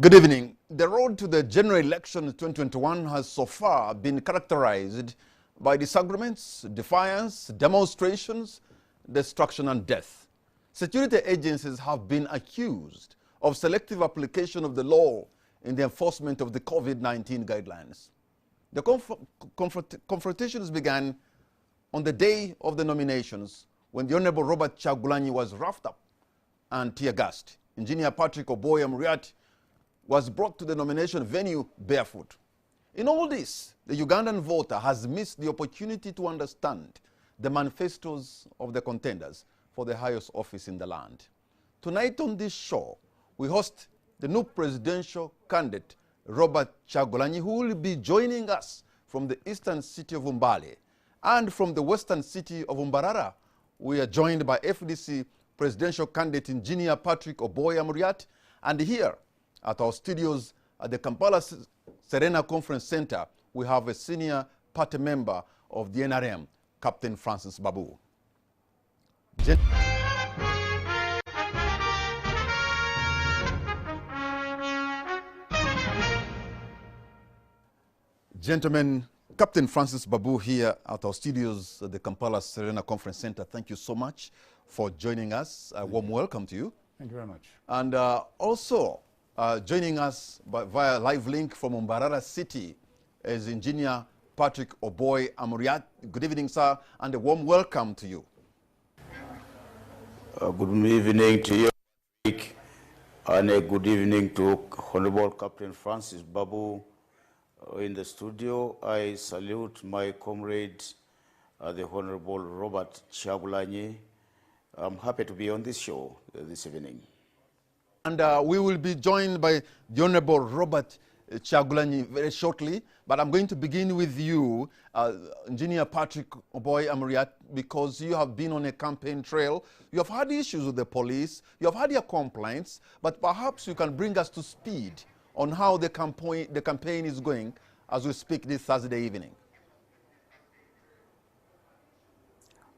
Good evening. The road to the general election 2021 has so far been characterized by disagreements, defiance, demonstrations, destruction and death. Security agencies have been accused of selective application of the law in the enforcement of the COVID-19 guidelines. The confrontations began on the day of the nominations when the Honorable Robert Kyagulanyi was roughed up and tear-gassed. Engineer Patrick Oboi Amuriat was brought to the nomination venue barefoot. In all this, the Ugandan voter has missed the opportunity to understand the manifestos of the contenders for the highest office in the land. Tonight on this show, we host the new presidential candidate, Robert Kyagulanyi, who will be joining us from the eastern city of Mbale. And from the western city of Mbarara, we are joined by FDC presidential candidate engineer Patrick Oboi Amuriat. And here at our studios at the Kampala Serena Conference Center, we have a senior party member of the NRM, Captain Francis Babu. Gentlemen, Captain Francis Babu here at our studios at the Kampala Serena Conference Center. Thank you so much for joining us. A warm welcome to you. Thank you very much. And also joining us via live link from Mbarara City is engineer Patrick Oboi Amuriat. Good evening, sir, and a warm welcome to you. Good evening to you, Patrick, and a good evening to Honorable Captain Francis Babu in the studio. I salute my comrade, the Honorable Robert Kyagulanyi. I'm happy to be on this show this evening. And we will be joined by the Honorable Robert Kyagulanyi very shortly. But I'm going to begin with you, Engineer Patrick Oboi Amuriat, because you have been on a campaign trail. You have had issues with the police. You have had your complaints. But perhaps you can bring us to speed on how the campaign is going as we speak this Thursday evening.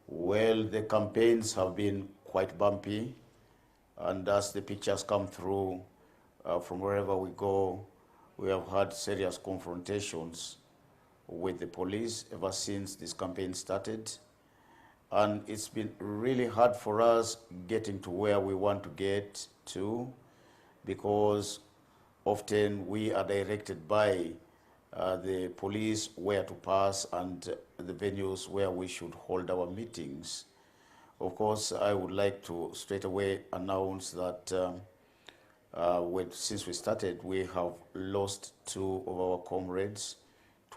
Well, the campaigns have been quite bumpy. And as the pictures come through from wherever we go, we have had serious confrontations with the police ever since this campaign started. And it's been really hard for us getting to where we want to get to, because often we are directed by the police where to pass and the venues where we should hold our meetings. Of course, I would like to straight away announce that since we started, we have lost 2 of our comrades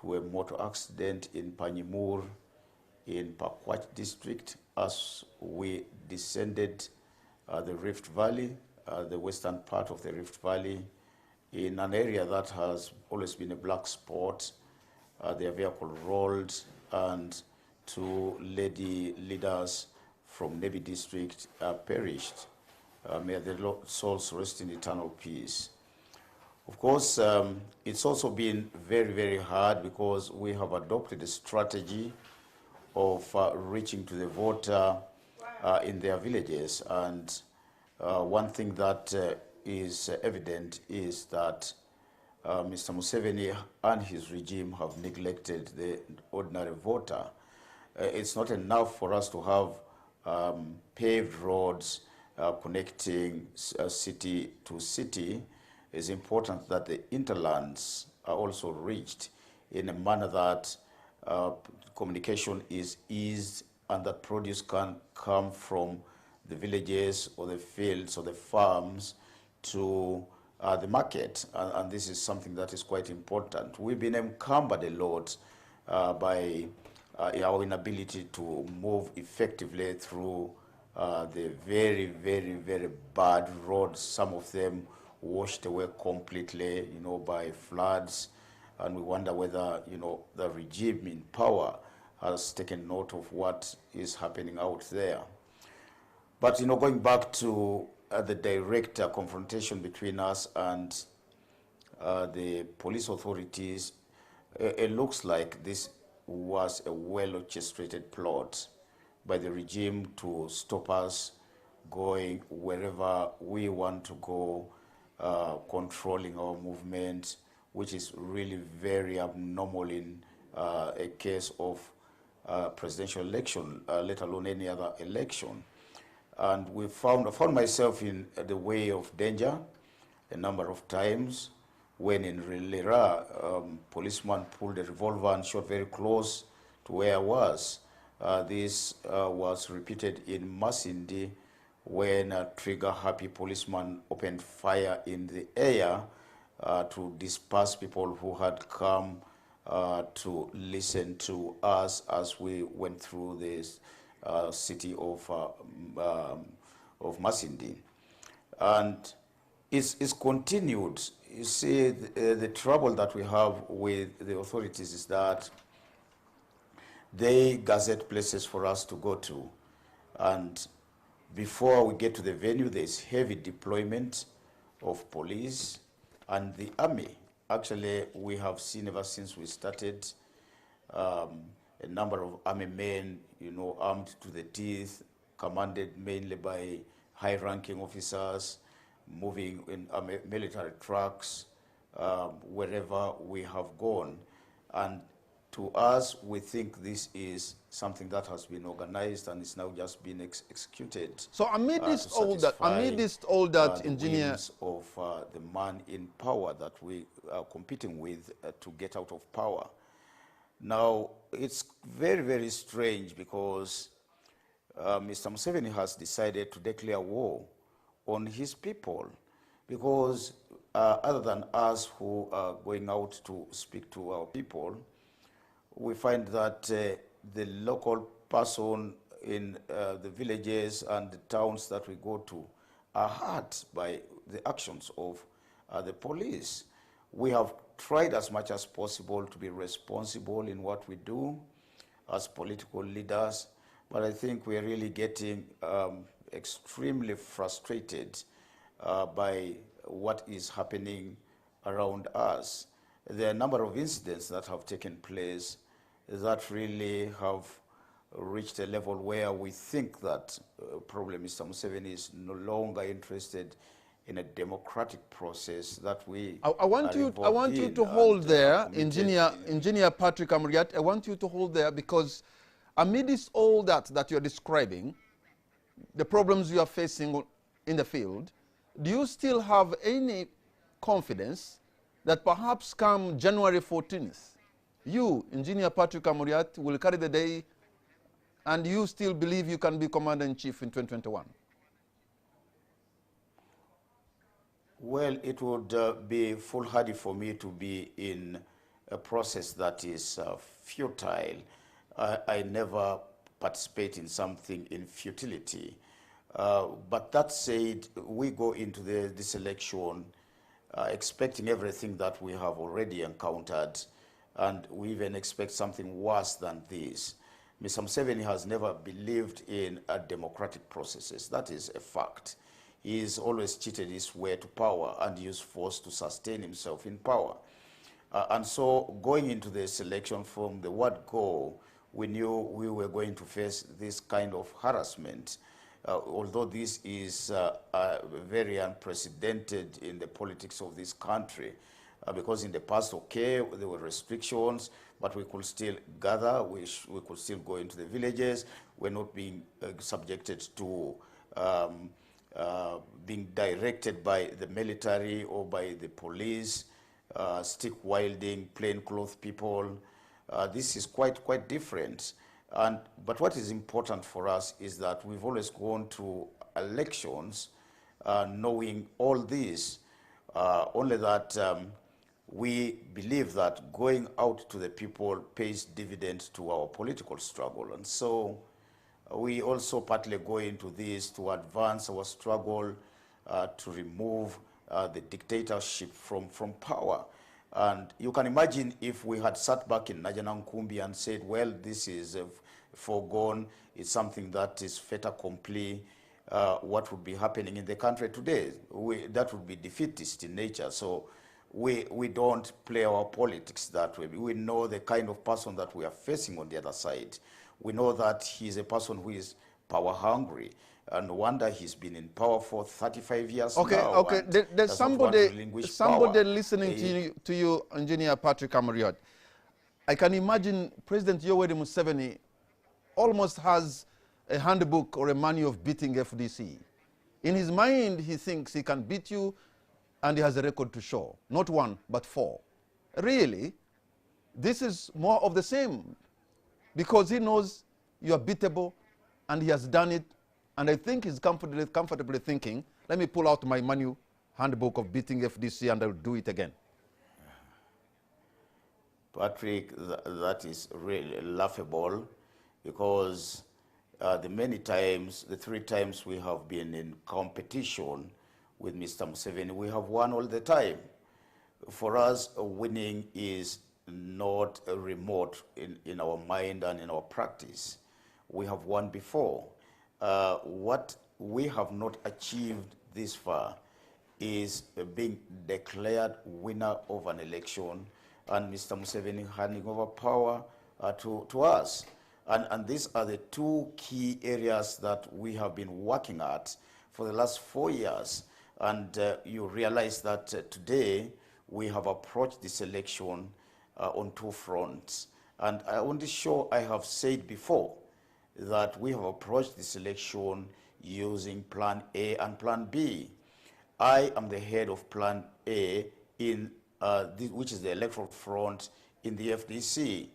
to a motor accident in Panyimur in Pakwach district as we descended the Rift Valley, the western part of the Rift Valley, in an area that has always been a black spot. Their vehicle rolled and 2 lady leaders from Nebi district perished. May their souls rest in eternal peace. Of course, it's also been very, very hard because we have adopted a strategy of reaching to the voter in their villages. And one thing that is evident is that Mr. Museveni and his regime have neglected the ordinary voter. It's not enough for us to have paved roads connecting city to city. It's important that the interlands are also reached in a manner that communication is eased and that produce can come from the villages or the fields or the farms to the market. And this is something that is quite important. We've been encumbered a lot by our inability to move effectively through the very, very, very bad roads, some of them washed away completely, by floods. And we wonder whether, the regime in power has taken note of what is happening out there. But, going back to the direct confrontation between us and the police authorities, it looks like this was a well-orchestrated plot by the regime to stop us going wherever we want to go controlling our movement, which is really very abnormal in a case of presidential election, let alone any other election. And I found myself in the way of danger a number of times when in Lera, policeman pulled a revolver and shot very close to where I was. This was repeated in Masindi when a trigger-happy policeman opened fire in the air to disperse people who had come to listen to us as we went through this city of Masindi. And it's continued. You see, the trouble that we have with the authorities is that they gazette places for us to go to. And before we get to the venue, there's heavy deployment of police and the army. Actually, we have seen ever since we started a number of army men, armed to the teeth, commanded mainly by high-ranking officers, moving in military trucks wherever we have gone. And to us, we think this is something that has been organized and is now just being executed. So amidst all that, engineer, of the man in power that we are competing with to get out of power. Now, it's very, very strange because Mr. Museveni has decided to declare war on his people, because other than us who are going out to speak to our people, we find that the local person in the villages and the towns that we go to are hurt by the actions of the police. We have tried as much as possible to be responsible in what we do as political leaders, but I think we're really getting extremely frustrated by what is happening around us. There are a number of incidents that have taken place that really have reached a level where we think that probably Mr. Museveni is no longer interested in a democratic process that we I want you to hold there, Engineer Patrick Oboi. I want you to hold there, because amidst all that you're describing, the problems you are facing in the field, do you still have any confidence that perhaps come January 14th, you, Engineer Patrick Oboi, will carry the day and you still believe you can be Commander-in-Chief in 2021? Well, it would be foolhardy for me to be in a process that is futile. I never participate in something in futility. But that said, we go into this election expecting everything that we have already encountered, and we even expect something worse than this. Mr. Museveni has never believed in democratic processes. That is a fact. He's always cheated his way to power and used force to sustain himself in power. And so going into this election, from the word go, we knew we were going to face this kind of harassment. Although this is very unprecedented in the politics of this country, because in the past, okay, there were restrictions, but we could still gather, we could still go into the villages. We're not being subjected to being directed by the military or by the police, stick wielding, plainclothes people. This is quite different. But what is important for us is that we've always gone to elections knowing all this, only that we believe that going out to the people pays dividends to our political struggle. And so we also partly go into this to advance our struggle to remove the dictatorship from power. And you can imagine if we had sat back in Najanankumbi and said, well, this is foregone, it's something that is fait accompli, what would be happening in the country today? That would be defeatist in nature. So we don't play our politics that way. We know the kind of person that we are facing on the other side. We know that he is a person who is power hungry. And no wonder he's been in power for 35 years now. Okay. There's somebody listening to you, Engineer Patrick Oboi. I can imagine President Yoweri Museveni almost has a handbook or a manual of beating FDC. In his mind, he thinks he can beat you, and he has a record to show. Not 1, but 4. Really, this is more of the same, because he knows you are beatable, and he has done it. And I think he's comfortably thinking, let me pull out my manual handbook of beating FDC, and I'll do it again. Patrick, that is really laughable, because the 3 times we have been in competition with Mr. Museveni, we have won all the time. For us, winning is not remote in our mind and in our practice. We have won before. What we have not achieved this far is being declared winner of an election and Mr. Museveni handing over power to us. And these are the 2 key areas that we have been working at for the last 4 years. And you realize that today we have approached this election on 2 fronts. And on this show, I have said before that we have approached this election using Plan A and Plan B. I am the head of Plan A, which is the electoral front in the FDC.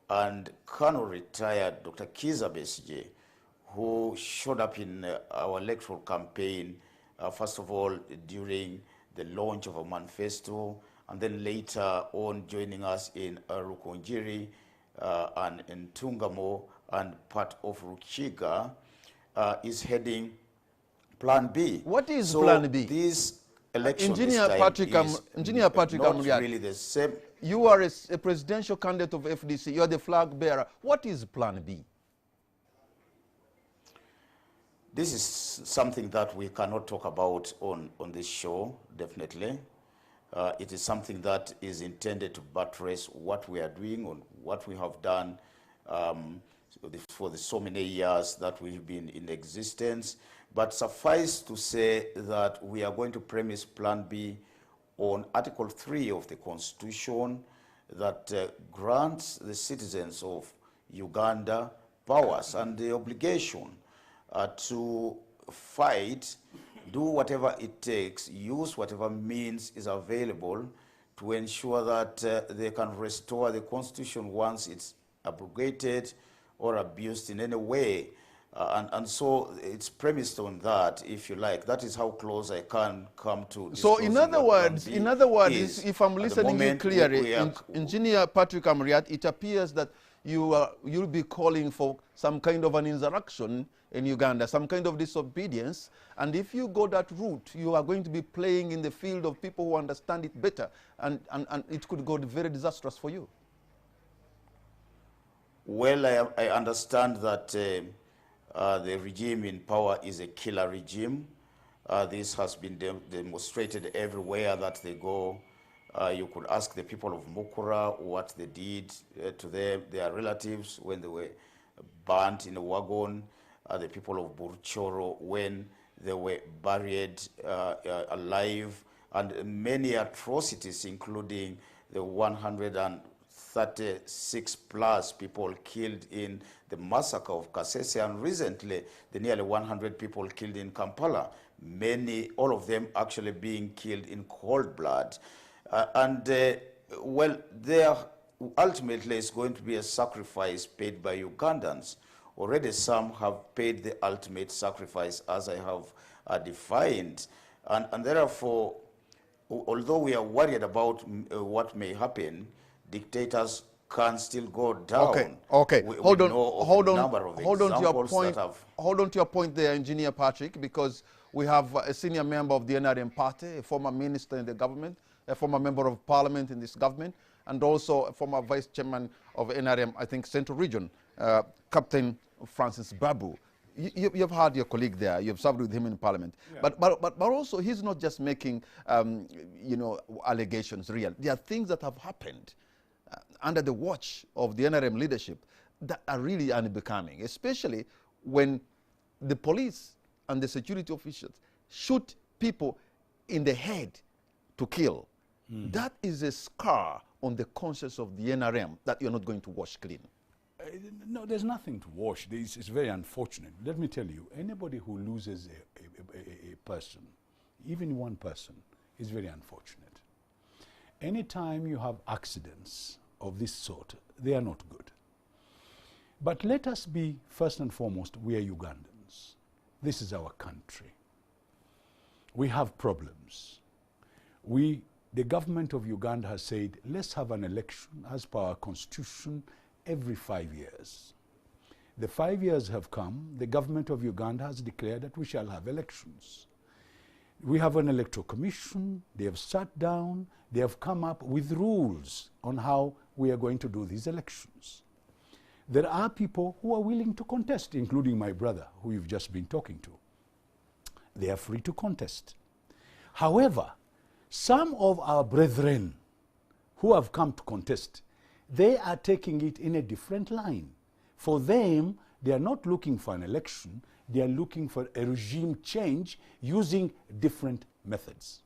And Colonel retired Dr. Kizza Besigye, who showed up in our electoral campaign, first of all, during the launch of a manifesto, and then later on joining us in Rukunjiri and in Tungamo and part of Rukiga, is heading Plan B. What is Plan B? This election Engineer Patrick Amuriat, really the same. You are a presidential candidate of FDC. You are the flag bearer. What is Plan B? This is something that we cannot talk about on this show, definitely. It is something that is intended to buttress what we are doing or what we have done for the so many years that we've been in existence. But suffice to say that we are going to premise Plan B on Article 3 of the Constitution that grants the citizens of Uganda powers and the obligation to fight, do whatever it takes, use whatever means is available to ensure that they can restore the Constitution once it's abrogated or abused in any way. And so it's premised on that, if you like. That is how close I can come to. So in other words, if I'm listening to you clearly, Engineer Patrick Amuriat, it appears that you'll be calling for some kind of an insurrection in Uganda, some kind of disobedience. And if you go that route, you are going to be playing in the field of people who understand it better. And it could go very disastrous for you. Well, I understand that the regime in power is a killer regime. This has been demonstrated everywhere that they go. You could ask the people of Mukura what they did to their relatives when they were burnt in a wagon, the people of Burchoro when they were buried alive, and many atrocities, including the 136 plus people killed in the massacre of Kasese, and recently the nearly 100 people killed in Kampala, all of them actually being killed in cold blood. Well, there ultimately is going to be a sacrifice paid by Ugandans. Already some have paid the ultimate sacrifice, as I have defined. And therefore, although we are worried about what may happen, dictators can still go down. Okay. Hold on to your point there, Engineer Patrick, because we have a senior member of the NRM party, a former minister in the government, a former member of parliament in this government, and also a former vice chairman of NRM, I think, Central Region, Captain Francis Babu. You've had your colleague there. You've served with him in parliament. Yeah. But also, he's not just making, allegations real. There are things that have happened under the watch of the NRM leadership that are really unbecoming, especially when the police and the security officials shoot people in the head to kill, that is a scar on the conscience of the NRM that you're not going to wash clean. No, there's nothing to wash. It's very unfortunate. Let me tell you, anybody who loses a person, even one person, is very unfortunate. Anytime you have accidents of this sort, they are not good. But let us be, first and foremost, we are Ugandans. This is our country. We have problems. The government of Uganda has said, let's have an election as per our constitution every 5 years. The 5 years have come. The government of Uganda has declared that we shall have elections. We have an electoral commission. They have sat down. They have come up with rules on how we are going to do these elections. There are people who are willing to contest, including my brother, who you've just been talking to. They are free to contest. However, some of our brethren who have come to contest, they are taking it in a different line. For them, they are not looking for an election. They are looking for a regime change using different methods.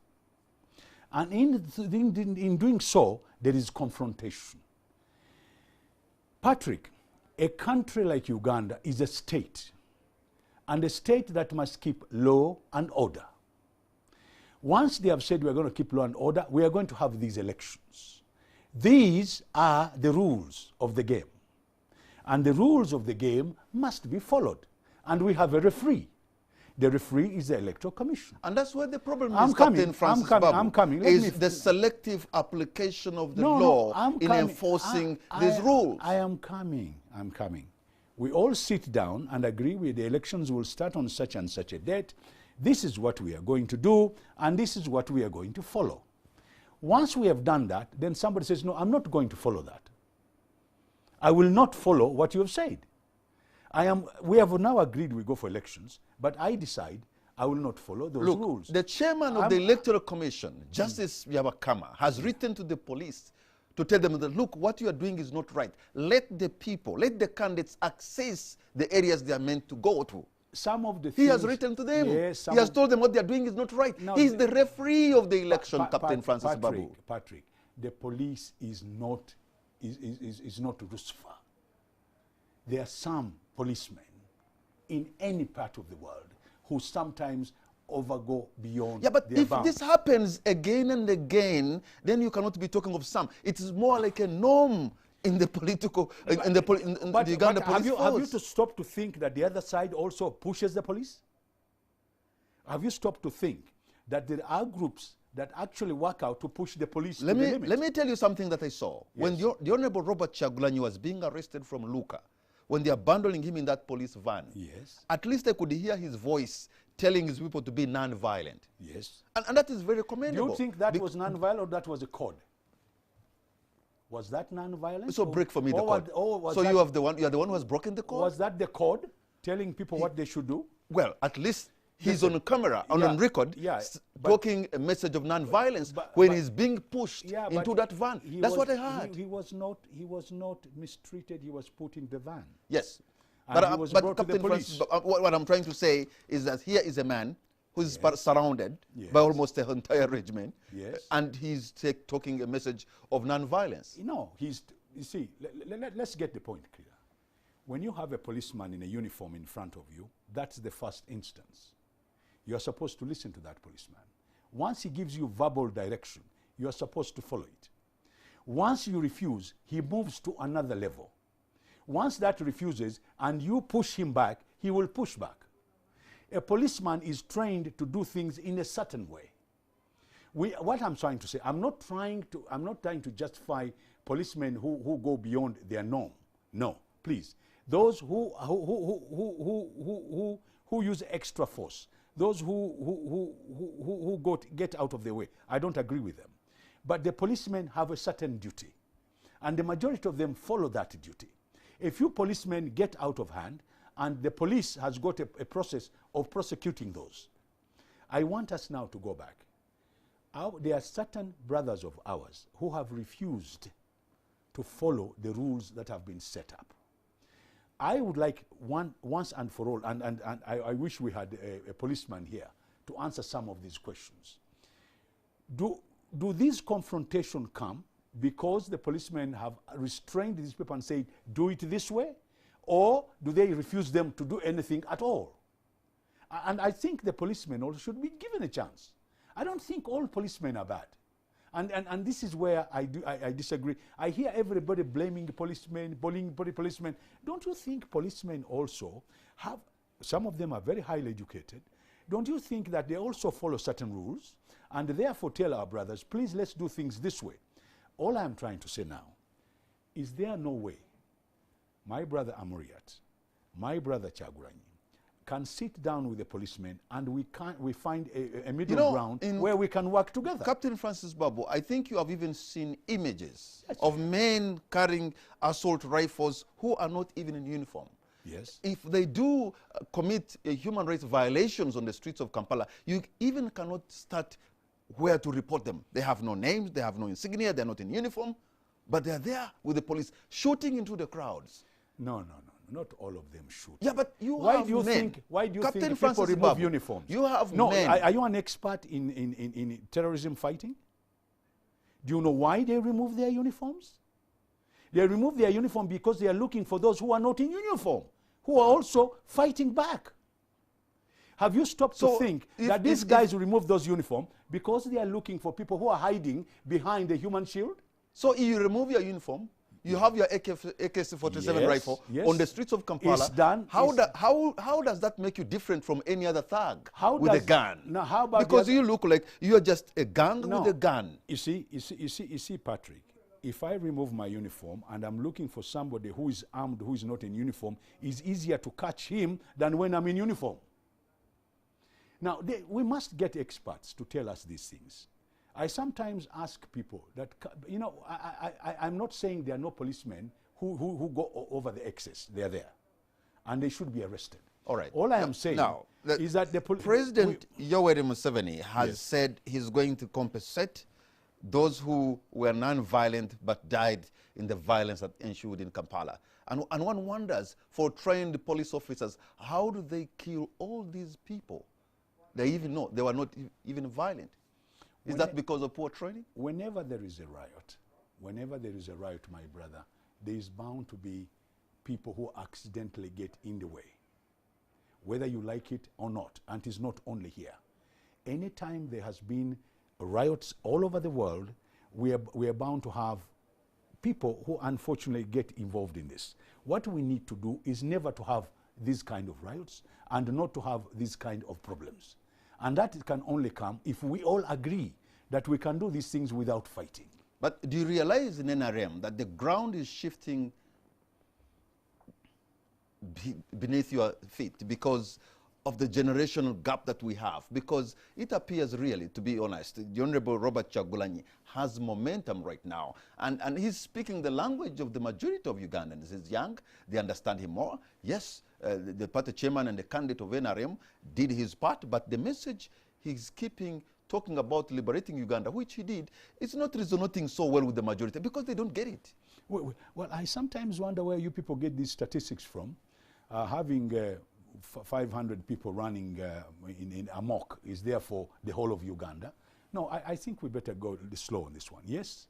And in doing so, there is confrontation. Patrick, a country like Uganda is a state, and a state that must keep law and order. Once they have said we are going to keep law and order, we are going to have these elections. These are the rules of the game. And the rules of the game must be followed. And we have a referee. The referee is the Electoral Commission. And that's where the problem is, Captain Francis Babu, is the selective application of the law in enforcing these rules. I am coming. We all sit down and agree with the elections will start on such and such a date. This is what we are going to do, and this is what we are going to follow. Once we have done that, then somebody says, no, I'm not going to follow that. I will not follow what you have said. We have now agreed we go for elections, but I decide I will not follow those rules. The chairman of the Electoral Commission, Justice Yabakama, has written to the police to tell them that, look, what you are doing is not right. Let the people, let the candidates access the areas they are meant to go to. Some of the he has written to them. Yes, he has told them what they are doing is not right. No, he's the referee of the election, Captain Francis Babu. Patrick, the police is not Lucifer. There are some policemen in any part of the world who sometimes overgo beyond their if bounds. This happens again and again, then you cannot be talking of some. It is more like a norm in the political, in the Uganda police force. Have you to stop to think that the other side also pushes the police? Have you stopped to think that there are groups that actually work out to push the police to the limit? Let me tell you something that I saw. Yes. When the Honorable Robert Kyagulanyi was being arrested from Luka, when they are bundling him in that police van, yes, at least I could hear his voice telling his people to be non-violent. Yes. And that is very commendable. Do you think that was non-violent or that was a code? Was that non-violent? So break for me the code. So you are the one who has broken the code? Was that the code telling people what they should do? Well, at least he's on camera, on record, talking a message of non-violence when he's being pushed into that van. That's what I heard. He was not mistreated. He was put in the van. Yes. And he was brought to the police. What I'm trying to say is that here is a man who is surrounded by almost the entire regiment, and he's talking a message of non-violence. No, you see, let's get the point clear. When you have a policeman in a uniform in front of you, that's the first instance. You are supposed to listen to that policeman. Once he gives you verbal direction, you are supposed to follow it. Once you refuse, he moves to another level. Once that refuses and you push him back, he will push back. A policeman is trained to do things in a certain way. What I'm trying to say, I'm not trying to justify policemen who go beyond their norm. No, please. Those who use extra force, those who get out of their way, I don't agree with them. But the policemen have a certain duty, and the majority of them follow that duty. A few policemen get out of hand, and the police has got a process of prosecuting those. I want us now to go back. There are certain brothers of ours who have refused to follow the rules that have been set up. I would like once and for all, and I wish we had a policeman here to answer some of these questions. Do these confrontations come because the policemen have restrained these people and said, do it this way? Or do they refuse them to do anything at all? And I think the policemen also should be given a chance. I don't think all policemen are bad. And this is where I disagree. I hear everybody blaming the policemen, bullying policemen. Don't you think policemen also have, some of them are very highly educated, don't you think that they also follow certain rules and therefore tell our brothers, please let's do things this way? All I'm trying to say now, is there no way my brother Amuriat, my brother Kyagulanyi, can sit down with the policemen and we find a middle ground where we can work together? Captain Francis Babu, I think you have even seen images of men carrying assault rifles who are not even in uniform. Yes. If they do commit human rights violations on the streets of Kampala, you even cannot start where to report them. They have no names, they have no insignia, they're not in uniform, but they're there with the police shooting into the crowds. No, not all of them shoot. Yeah, but Why have do you men. think? Why do you Captain think Francis people remove Babu, uniforms? You have no. men. Are you an expert in terrorism fighting? Do you know why they remove their uniforms? They remove their uniform because they are looking for those who are not in uniform, who are also fighting back. Have you stopped to think that these guys remove those uniforms because they are looking for people who are hiding behind the human shield? So you remove your uniform, you have your AK-47 rifle on the streets of Kampala. It's done. How does that make you different from any other thug with a gun? Now, how about because you look like you are just a gang with a gun. You see, Patrick, if I remove my uniform and I'm looking for somebody who is armed, who is not in uniform, it's easier to catch him than when I'm in uniform. Now, we must get experts to tell us these things. I sometimes ask people that, you know, I'm not saying there are no policemen who go over the excess. They're there. And they should be arrested. All right. All I am saying is that the President Yoweri Museveni has said he's going to compensate those who were non-violent but died in the violence that ensued in Kampala. And one wonders, for trained police officers, how do they kill all these people? They even know they were not even violent. Is that because of poor training? Whenever there is a riot, my brother, there is bound to be people who accidentally get in the way, whether you like it or not. And it's not only here. Anytime there has been riots all over the world, we are bound to have people who unfortunately get involved in this. What we need to do is never to have these kind of riots and not to have these kind of problems. And that can only come if we all agree that we can do these things without fighting. But do you realize in NRM that the ground is shifting beneath your feet because of the generational gap that we have? Because it appears really, to be honest, the Honorable Robert Kyagulanyi has momentum right now. And he's speaking the language of the majority of Ugandans. He's young, they understand him more. Yes, the party chairman and the candidate of NRM did his part, but the message he's keeping talking about liberating Uganda, which he did, it's not resonating so well with the majority because they don't get it. Well, I sometimes wonder where you people get these statistics from. Having 500 people running in amok is there for the whole of Uganda. No, I think we better go slow on this one. Yes,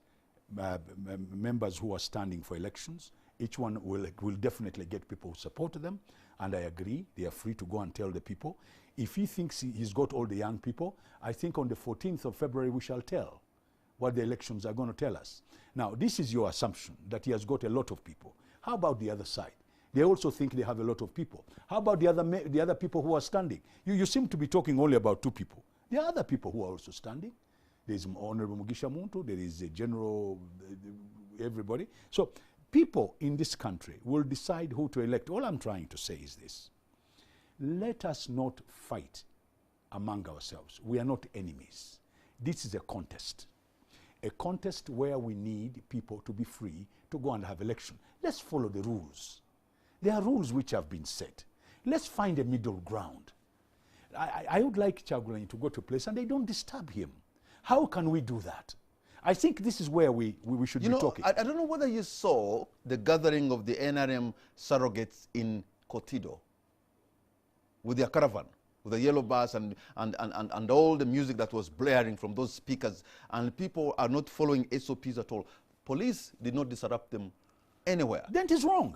members who are standing for elections, each one will definitely get people who support them, and I agree, they are free to go and tell the people. If he thinks he's got all the young people, I think on the 14th of February we shall tell what the elections are going to tell us. Now, this is your assumption, that he has got a lot of people. How about the other side? They also think they have a lot of people. How about the other people who are standing? You seem to be talking only about two people. There are other people who are also standing. There is Honorable Mugisha Muntu, there is a general, everybody. So people in this country will decide who to elect. All I'm trying to say is this. Let us not fight among ourselves. We are not enemies. This is a contest where we need people to be free to go and have election. Let's follow the rules. There are rules which have been set. Let's find a middle ground. I would like Kyagulanyi to go to a place and they don't disturb him. How can we do that? I think this is where we should be talking. I don't know whether you saw the gathering of the NRM surrogates in Kotido with their caravan, with the yellow bus and all the music that was blaring from those speakers, and people are not following SOPs at all. Police did not disrupt them anywhere. Then it is wrong.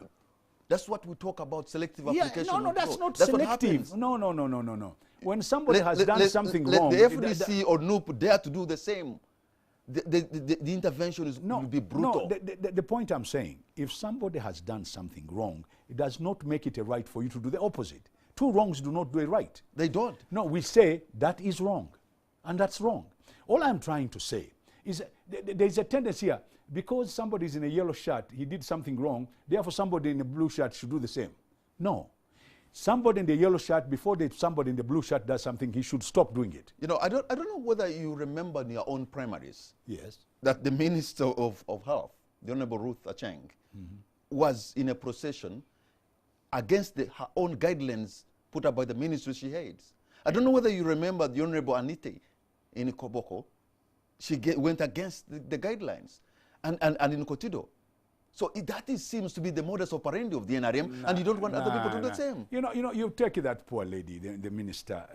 That's what we talk about, selective application. No, that's not that's selective. No. When somebody has done something wrong, the FDC or NUP dare to do the same. The intervention will be brutal. No, the point I'm saying, if somebody has done something wrong, it does not make it a right for you to do the opposite. Two wrongs do not do a right. They don't. No, we say that is wrong, and that's wrong. All I'm trying to say is there's a tendency here, because somebody is in a yellow shirt, he did something wrong, therefore somebody in a blue shirt should do the same. No. Somebody in the yellow shirt, before somebody in the blue shirt does something, he should stop doing it. You know, I don't know whether you remember in your own primaries. Yes. That the Minister of Health, the Honorable Ruth Acheng, was in a procession against her own guidelines put up by the ministry she heads. I don't know whether you remember the Honorable Anite in Koboko. She went against the guidelines. And in Kotido. So that seems to be the modus operandi of the NRM, and you don't want other people to do the same. You take that poor lady, the minister,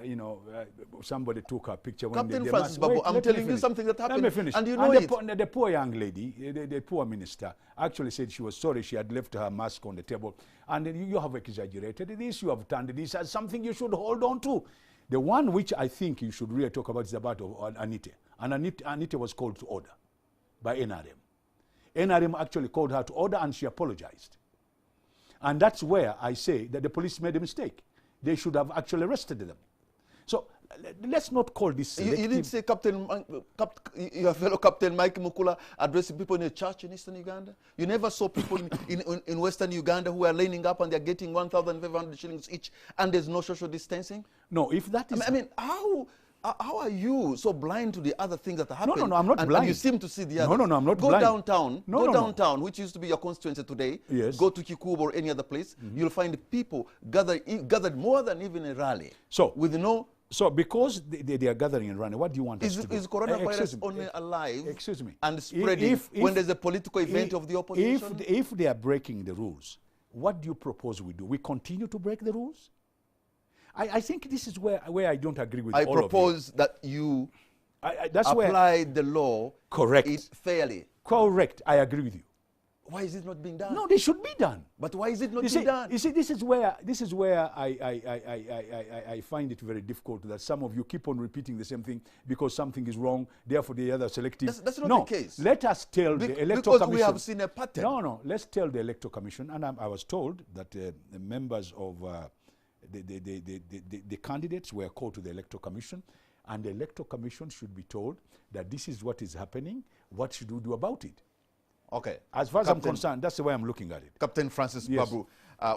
somebody took her picture. Captain Francis Babu, I'm telling you something that happened, let me finish. And you know it. The poor young lady, the poor minister, actually said she was sorry she had left her mask on the table. And you have exaggerated this, you have turned this as something you should hold on to. The one which I think you should really talk about is about Anita. And Anita was called to order by NRM. NRM actually called her to order and she apologized. And that's where I say that the police made a mistake. They should have actually arrested them. So let's not call this selective. You didn't say your fellow Captain Mike Mukula addressing people in a church in Eastern Uganda? You never saw people in Western Uganda who are lining up and they're getting 1,500 shillings each and there's no social distancing? No, if that is... I mean, how are you so blind to the other things that happen? No, I'm not blind. And you seem to see the other. No, I'm not blind. Go downtown. Go downtown, which used to be your constituency today. Yes. Go to Kikubu or any other place. You'll find people gathered more than even a rally. So with no. So because they are gathering and running, what do you want us to do? Is coronavirus only alive? Excuse me. And spreading when there's a political event of the opposition? If they are breaking the rules, what do you propose we do? We continue to break the rules? I think this is where I don't agree with all of you. I propose that you apply the law fairly. Correct. I agree with you. Why is it not being done? No, they should be done. But why is it not being done? You see, this is where I find it very difficult that some of you keep on repeating the same thing because something is wrong, therefore the other selective. That's not the case. Let us tell the Electoral Commission. Because we have seen a pattern. No, let's tell the Electoral Commission, and I was told that the members of the candidates were called to the Electoral Commission, and the Electoral Commission should be told that this is what is happening, what should we do about it? Okay. As far as I'm concerned, that's the way I'm looking at it. Captain Francis Babu,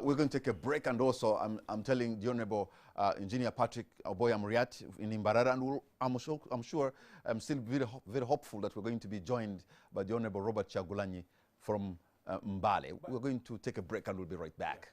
we're going to take a break, and also I'm telling the Honorable Engineer Patrick Oboi Amuriat in Imbarara, and I'm sure I'm still very hopeful that we're going to be joined by the Honorable Robert Kyagulanyi from Mbale. We're going to take a break and we'll be right back.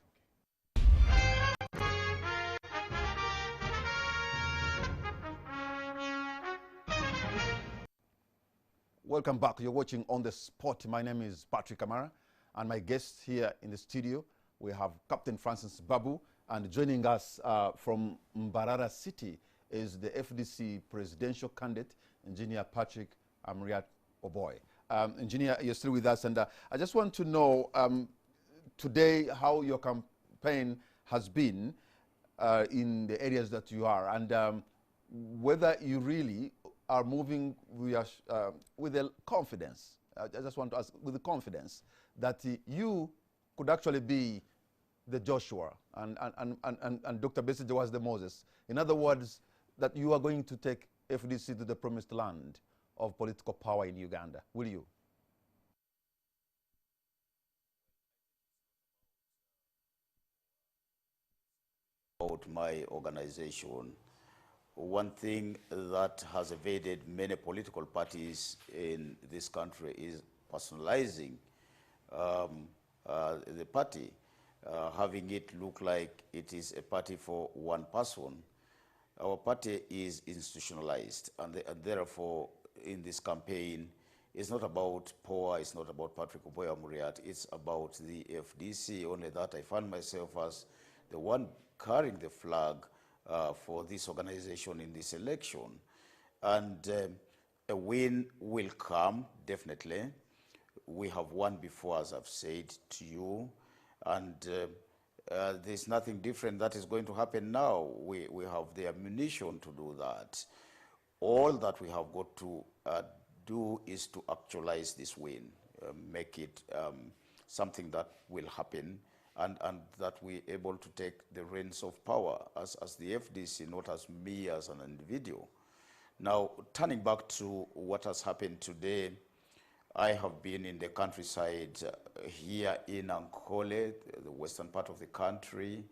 Welcome back. You're watching On the Spot. My name is Patrick Amara, and my guest here in the studio, we have Captain Francis Babu, and joining us from Mbarara City is the FDC presidential candidate, Engineer Patrick Amuriat Oboi. Engineer, you're still with us, and I just want to know today how your campaign has been in the areas that you are, and whether you really are moving with the confidence. I just want to ask, with the confidence that you could actually be the Joshua and Dr. Besigye was the Moses. In other words, that you are going to take FDC to the promised land of political power in Uganda. Will you? About my organization, one thing that has evaded many political parties in this country is personalizing the party, having it look like it is a party for one person. Our party is institutionalized, and therefore, in this campaign, It's not about power, it's not about Patrick Oboi Amuriat, it's about the FDC, only that I found myself as the one carrying the flag for this organization in this election. And a win will come, definitely. We have won before, as I've said to you, and there's nothing different that is going to happen now. We have the ammunition to do that. All that we have got to do is to actualize this win, make it something that will happen, and that we're able to take the reins of power as the FDC, not as me as an individual. Now, turning back to what has happened today, I have been in the countryside here in Ankole, the western part of the country,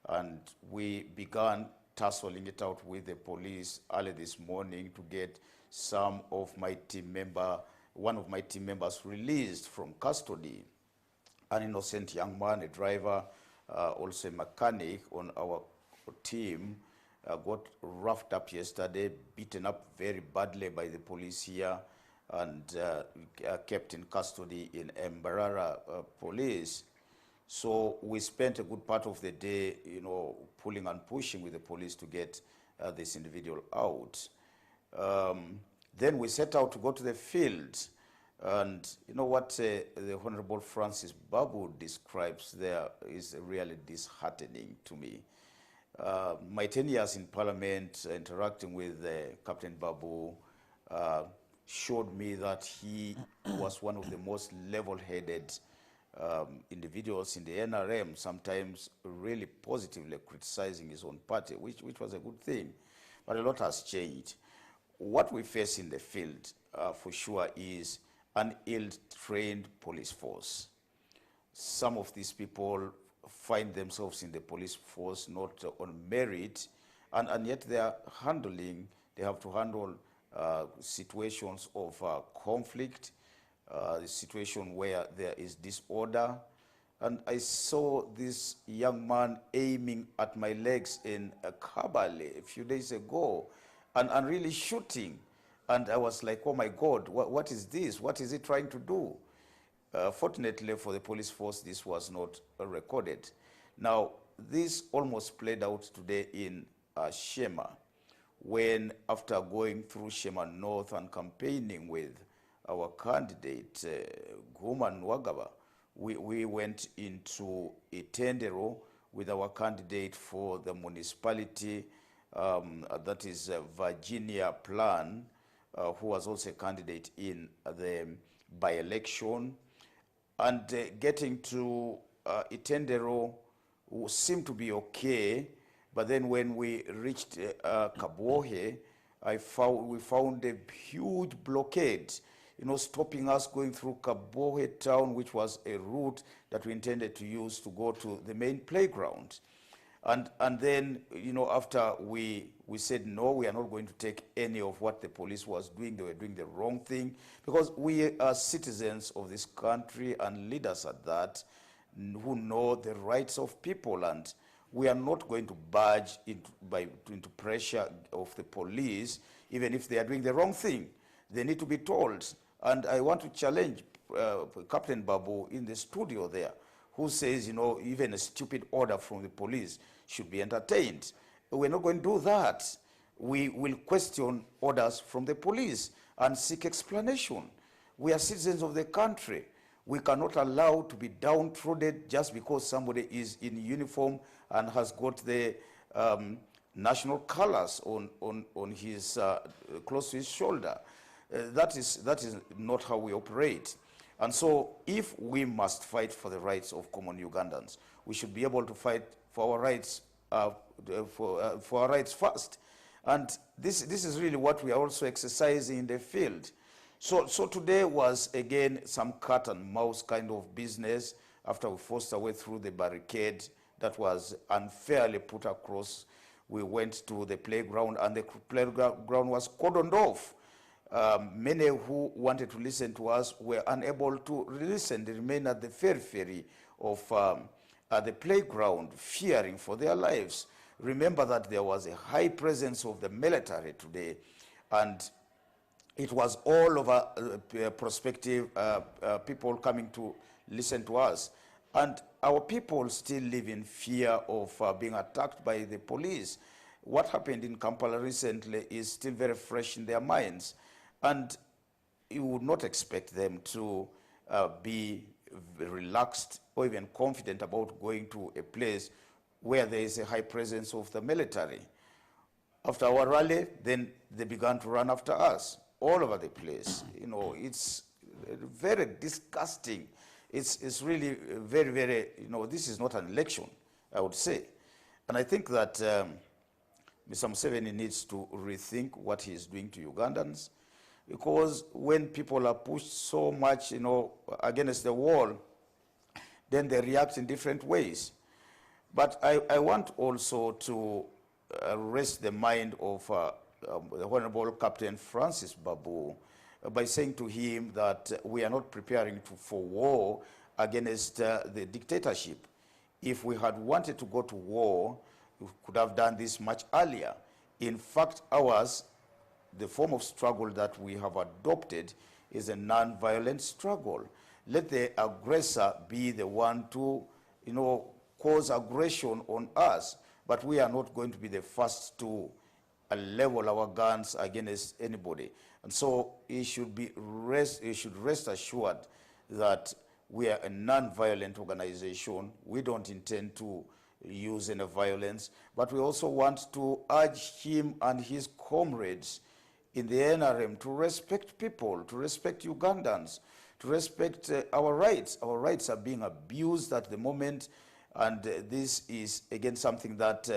and we began tussling it out with the police early this morning to get some of my team member, one of my team members released from custody. An innocent young man, a driver, also a mechanic on our team, got roughed up yesterday, beaten up very badly by the police here, and kept in custody in Mbarara police. So we spent a good part of the day, pulling and pushing with the police to get this individual out. Then we set out to go to the field. And you know what the Honorable Francis Babu describes there is really disheartening to me. My 10 years in Parliament, interacting with Captain Babu, showed me that he was one of the most level-headed individuals in the NRM, sometimes really positively criticizing his own party, which was a good thing. But a lot has changed. What we face in the field, for sure, is an ill-trained police force. Some of these people find themselves in the police force not on merit, and yet they have to handle situations of conflict, the situation where there is disorder. And I saw this young man aiming at my legs in Kabale a few days ago and really shooting. And I was like, oh my God, what is this? What is he trying to do? Fortunately for the police force, this was not recorded. Now, this almost played out today in Shema, when after going through Shema North and campaigning with our candidate, Guman Wagaba, we went into Itendero with our candidate for the municipality, that is Virginia Plan, who was also a candidate in the by-election. And getting to Itendero seemed to be okay, but then when we reached Kabohe, we found a huge blockade, stopping us going through Kabohe town, which was a route that we intended to use to go to the main playground. And then, after we said, no, we are not going to take any of what the police was doing. They were doing the wrong thing, because we are citizens of this country and leaders at that, who know the rights of people, and we are not going to budge into pressure of the police, even if they are doing the wrong thing. They need to be told. And I want to challenge Captain Babu in the studio there, who says, even a stupid order from the police should be entertained. We're not going to do that. We will question orders from the police and seek explanation. We are citizens of the country. We cannot allow to be downtrodden just because somebody is in uniform and has got the national colors on his close to his shoulder. That is not how we operate. And so if we must fight for the rights of common Ugandans, we should be able to fight for our rights for our rights first. And this is really what we are also exercising in the field. So today was, again, some cat and mouse kind of business after we forced our way through the barricade that was unfairly put across. We went to the playground, and the playground was cordoned off. Many who wanted to listen to us were unable to listen. They remained at the periphery of the playground, fearing for their lives. Remember that there was a high presence of the military today, and it was all over prospective people coming to listen to us. And our people still live in fear of being attacked by the police. What happened in Kampala recently is still very fresh in their minds. And you would not expect them to be relaxed or even confident about going to a place where there is a high presence of the military. After our rally, then they began to run after us all over the place. You know, it's very disgusting. It's really very, very, you know, this is not an election, I would say. And I think that Mr. Museveni needs to rethink what he is doing to Ugandans, because when people are pushed so much, you know, against the wall, then they react in different ways. But I want also to rest the mind of the Honorable Captain Francis Babu by saying to him that we are not preparing for war against the dictatorship. If we had wanted to go to war, we could have done this much earlier. In fact, ours, the form of struggle that we have adopted, is a non-violent struggle. Let the aggressor be the one to, you know, cause aggression on us, but we are not going to be the first to level our guns against anybody. And so he should rest assured that we are a non-violent organization. We don't intend to use any violence, but we also want to urge him and his comrades in the NRM to respect people, to respect Ugandans, to respect our rights. Our rights are being abused at the moment, and this is, again, something that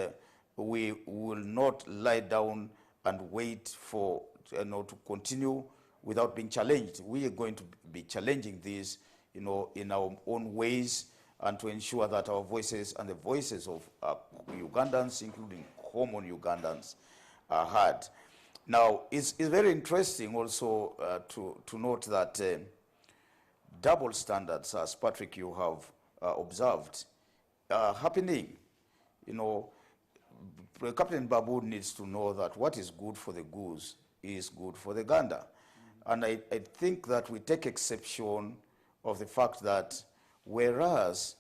we will not lie down and wait for, you know, to continue without being challenged. We are going to be challenging this, you know, in our own ways, and to ensure that our voices and the voices of Ugandans, including common Ugandans, are heard. Now, it's very interesting also to note that double standards, as Patrick, you have observed, are happening. You know, Captain Babu needs to know that what is good for the goose is good for the gander. And I think that we take exception of the fact that whereas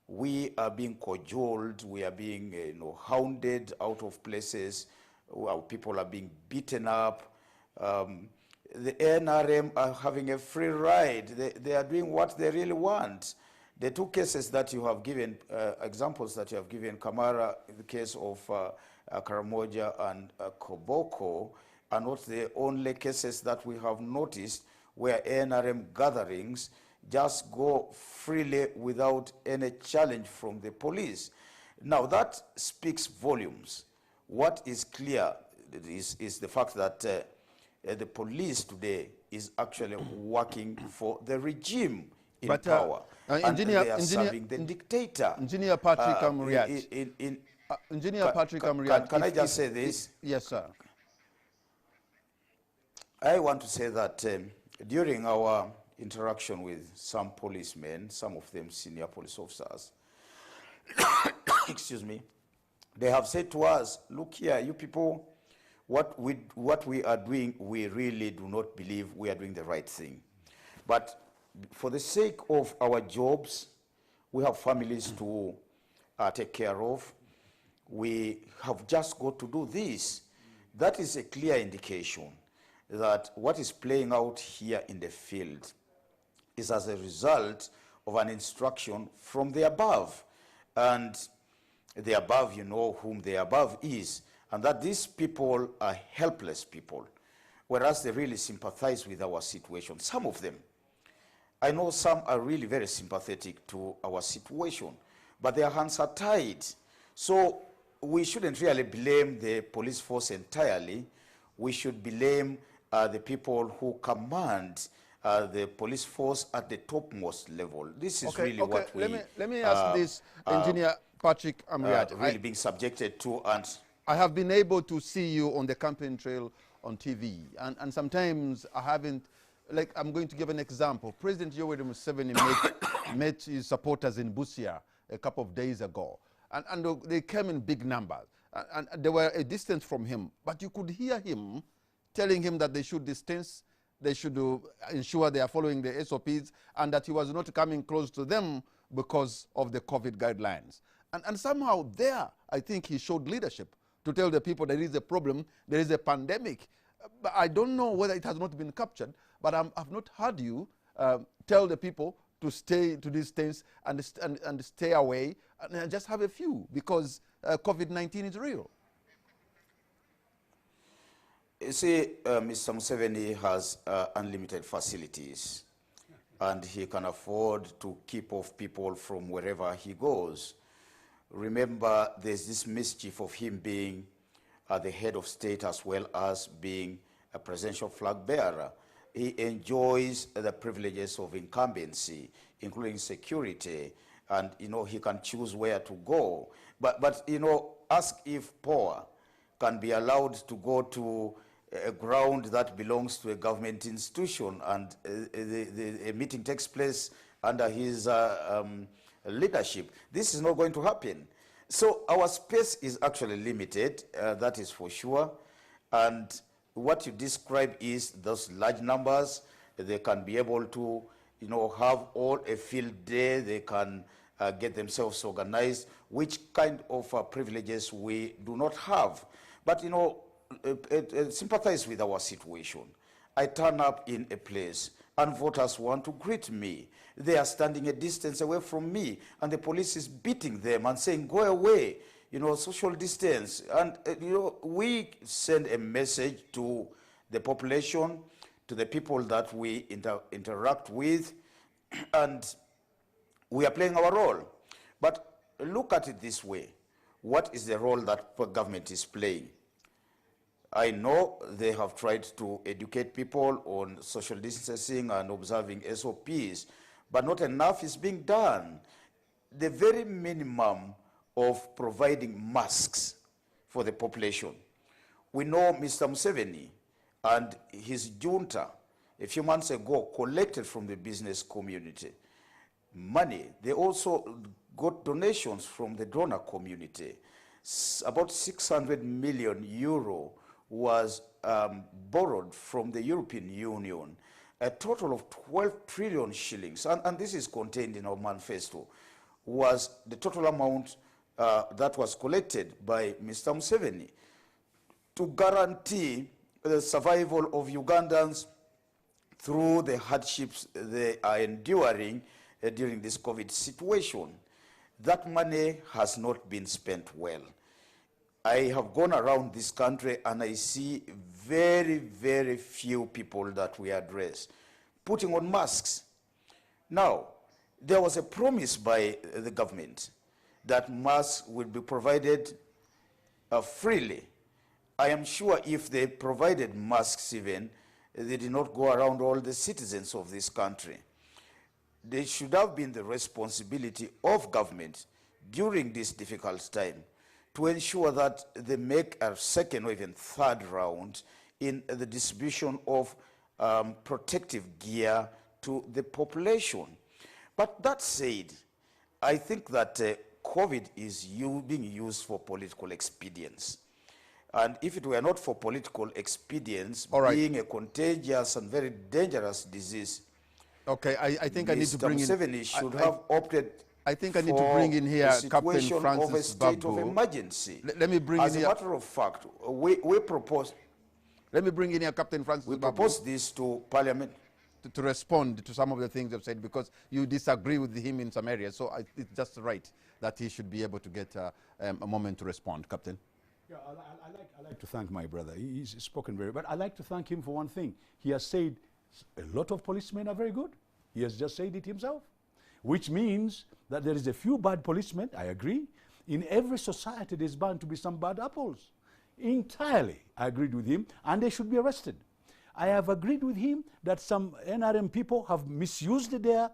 we are being cajoled, we are being hounded out of places, our people are being beaten up, the NRM are having a free ride. They are doing what they really want. The two cases that you have given, examples that you have given, Kamara, the case of Karamoja and Koboko, are not the only cases that we have noticed where NRM gatherings just go freely without any challenge from the police. Now, that speaks volumes. What is clear is the fact that the police today is actually working for the regime in power. And they are serving the dictator. Engineer Patrick Amuriat. Engineer Patrick Amuriat. Can I just say this? Yes, sir. I want to say that during our interaction with some policemen, some of them senior police officers, excuse me, they have said to us, look here, you people, what we are doing, we really do not believe we are doing the right thing. But for the sake of our jobs, we have families to take care of. We have just got to do this. That is a clear indication that what is playing out here in the field is as a result of an instruction from the above. And the above, you know whom the above is, and that these people are helpless people, whereas they really sympathize with our situation. Some of them. I know some are really very sympathetic to our situation, but their hands are tied. So we shouldn't really blame the police force entirely. We should blame the people who command the police force at the topmost level. This is really what we... Let me ask this, Engineer Patrick Amuriat. Really being subjected to, and I have been able to see you on the campaign trail on TV, and sometimes I haven't, like, I'm going to give an example. President Yoweri Museveni met his supporters in Busia a couple of days ago, and they came in big numbers, and they were a distance from him, but you could hear him telling him that they should distance they should ensure they are following the SOPs, and that he was not coming close to them because of the COVID guidelines. And somehow there, I think he showed leadership to tell the people there is a problem, there is a pandemic. But I don't know whether it has not been captured, but I've not heard you tell the people to stay to distance and stay away and just have a few, because COVID-19 is real. You see, Mr. Museveni has unlimited facilities, and he can afford to keep off people from wherever he goes. Remember, there's this mischief of him being the head of state as well as being a presidential flag bearer. He enjoys the privileges of incumbency, including security, and he can choose where to go. But ask if power can be allowed to go to a ground that belongs to a government institution, and a meeting takes place under his leadership. This is not going to happen. So our space is actually limited, that is for sure. And what you describe is those large numbers. They can be able to have all a field day. They can get themselves organized, which kind of privileges we do not have. But sympathize with our situation. I turn up in a place and voters want to greet me. They are standing a distance away from me, and the police is beating them and saying, go away, social distance. And we send a message to the population, to the people that we interact with, and we are playing our role. But look at it this way. What is the role that government is playing? I know they have tried to educate people on social distancing and observing SOPs, but not enough is being done. The very minimum of providing masks for the population. We know Mr. Museveni and his junta a few months ago collected from the business community money. They also got donations from the donor community. About 600 million euro was borrowed from the European Union, a total of 12 trillion shillings, and this is contained in our manifesto, was the total amount that was collected by Mr. Museveni to guarantee the survival of Ugandans through the hardships they are enduring during this COVID situation. That money has not been spent well. I have gone around this country and I see very, very few people that we address putting on masks. Now, there was a promise by the government that masks would be provided freely. I am sure if they provided masks even, they did not go around all the citizens of this country. They should have been the responsibility of government during this difficult time to ensure that they make a second or even third round in the distribution of protective gear to the population. But that said, I think that COVID is being used for political expedience. And if it were not for political expedience, being a contagious and very dangerous disease, okay, I think I need to bring in... Mr. Museveni should have opted. I think I need to bring in here Captain Francis of a state Babu. of emergency. Let me bring As in a here... matter of fact, we propose... Let me bring in here Captain Francis Babu. We propose this to Parliament. To respond to some of the things you've said, because you disagree with him in some areas. So it's just right that he should be able to get a moment to respond. Captain. Yeah, I like to thank my brother. He's spoken very well. But I like to thank him for one thing. He has said a lot of policemen are very good. He has just said it himself, which means that there is a few bad policemen, I agree. In every society, there's bound to be some bad apples. Entirely, I agreed with him, and they should be arrested. I have agreed with him that some NRM people have misused their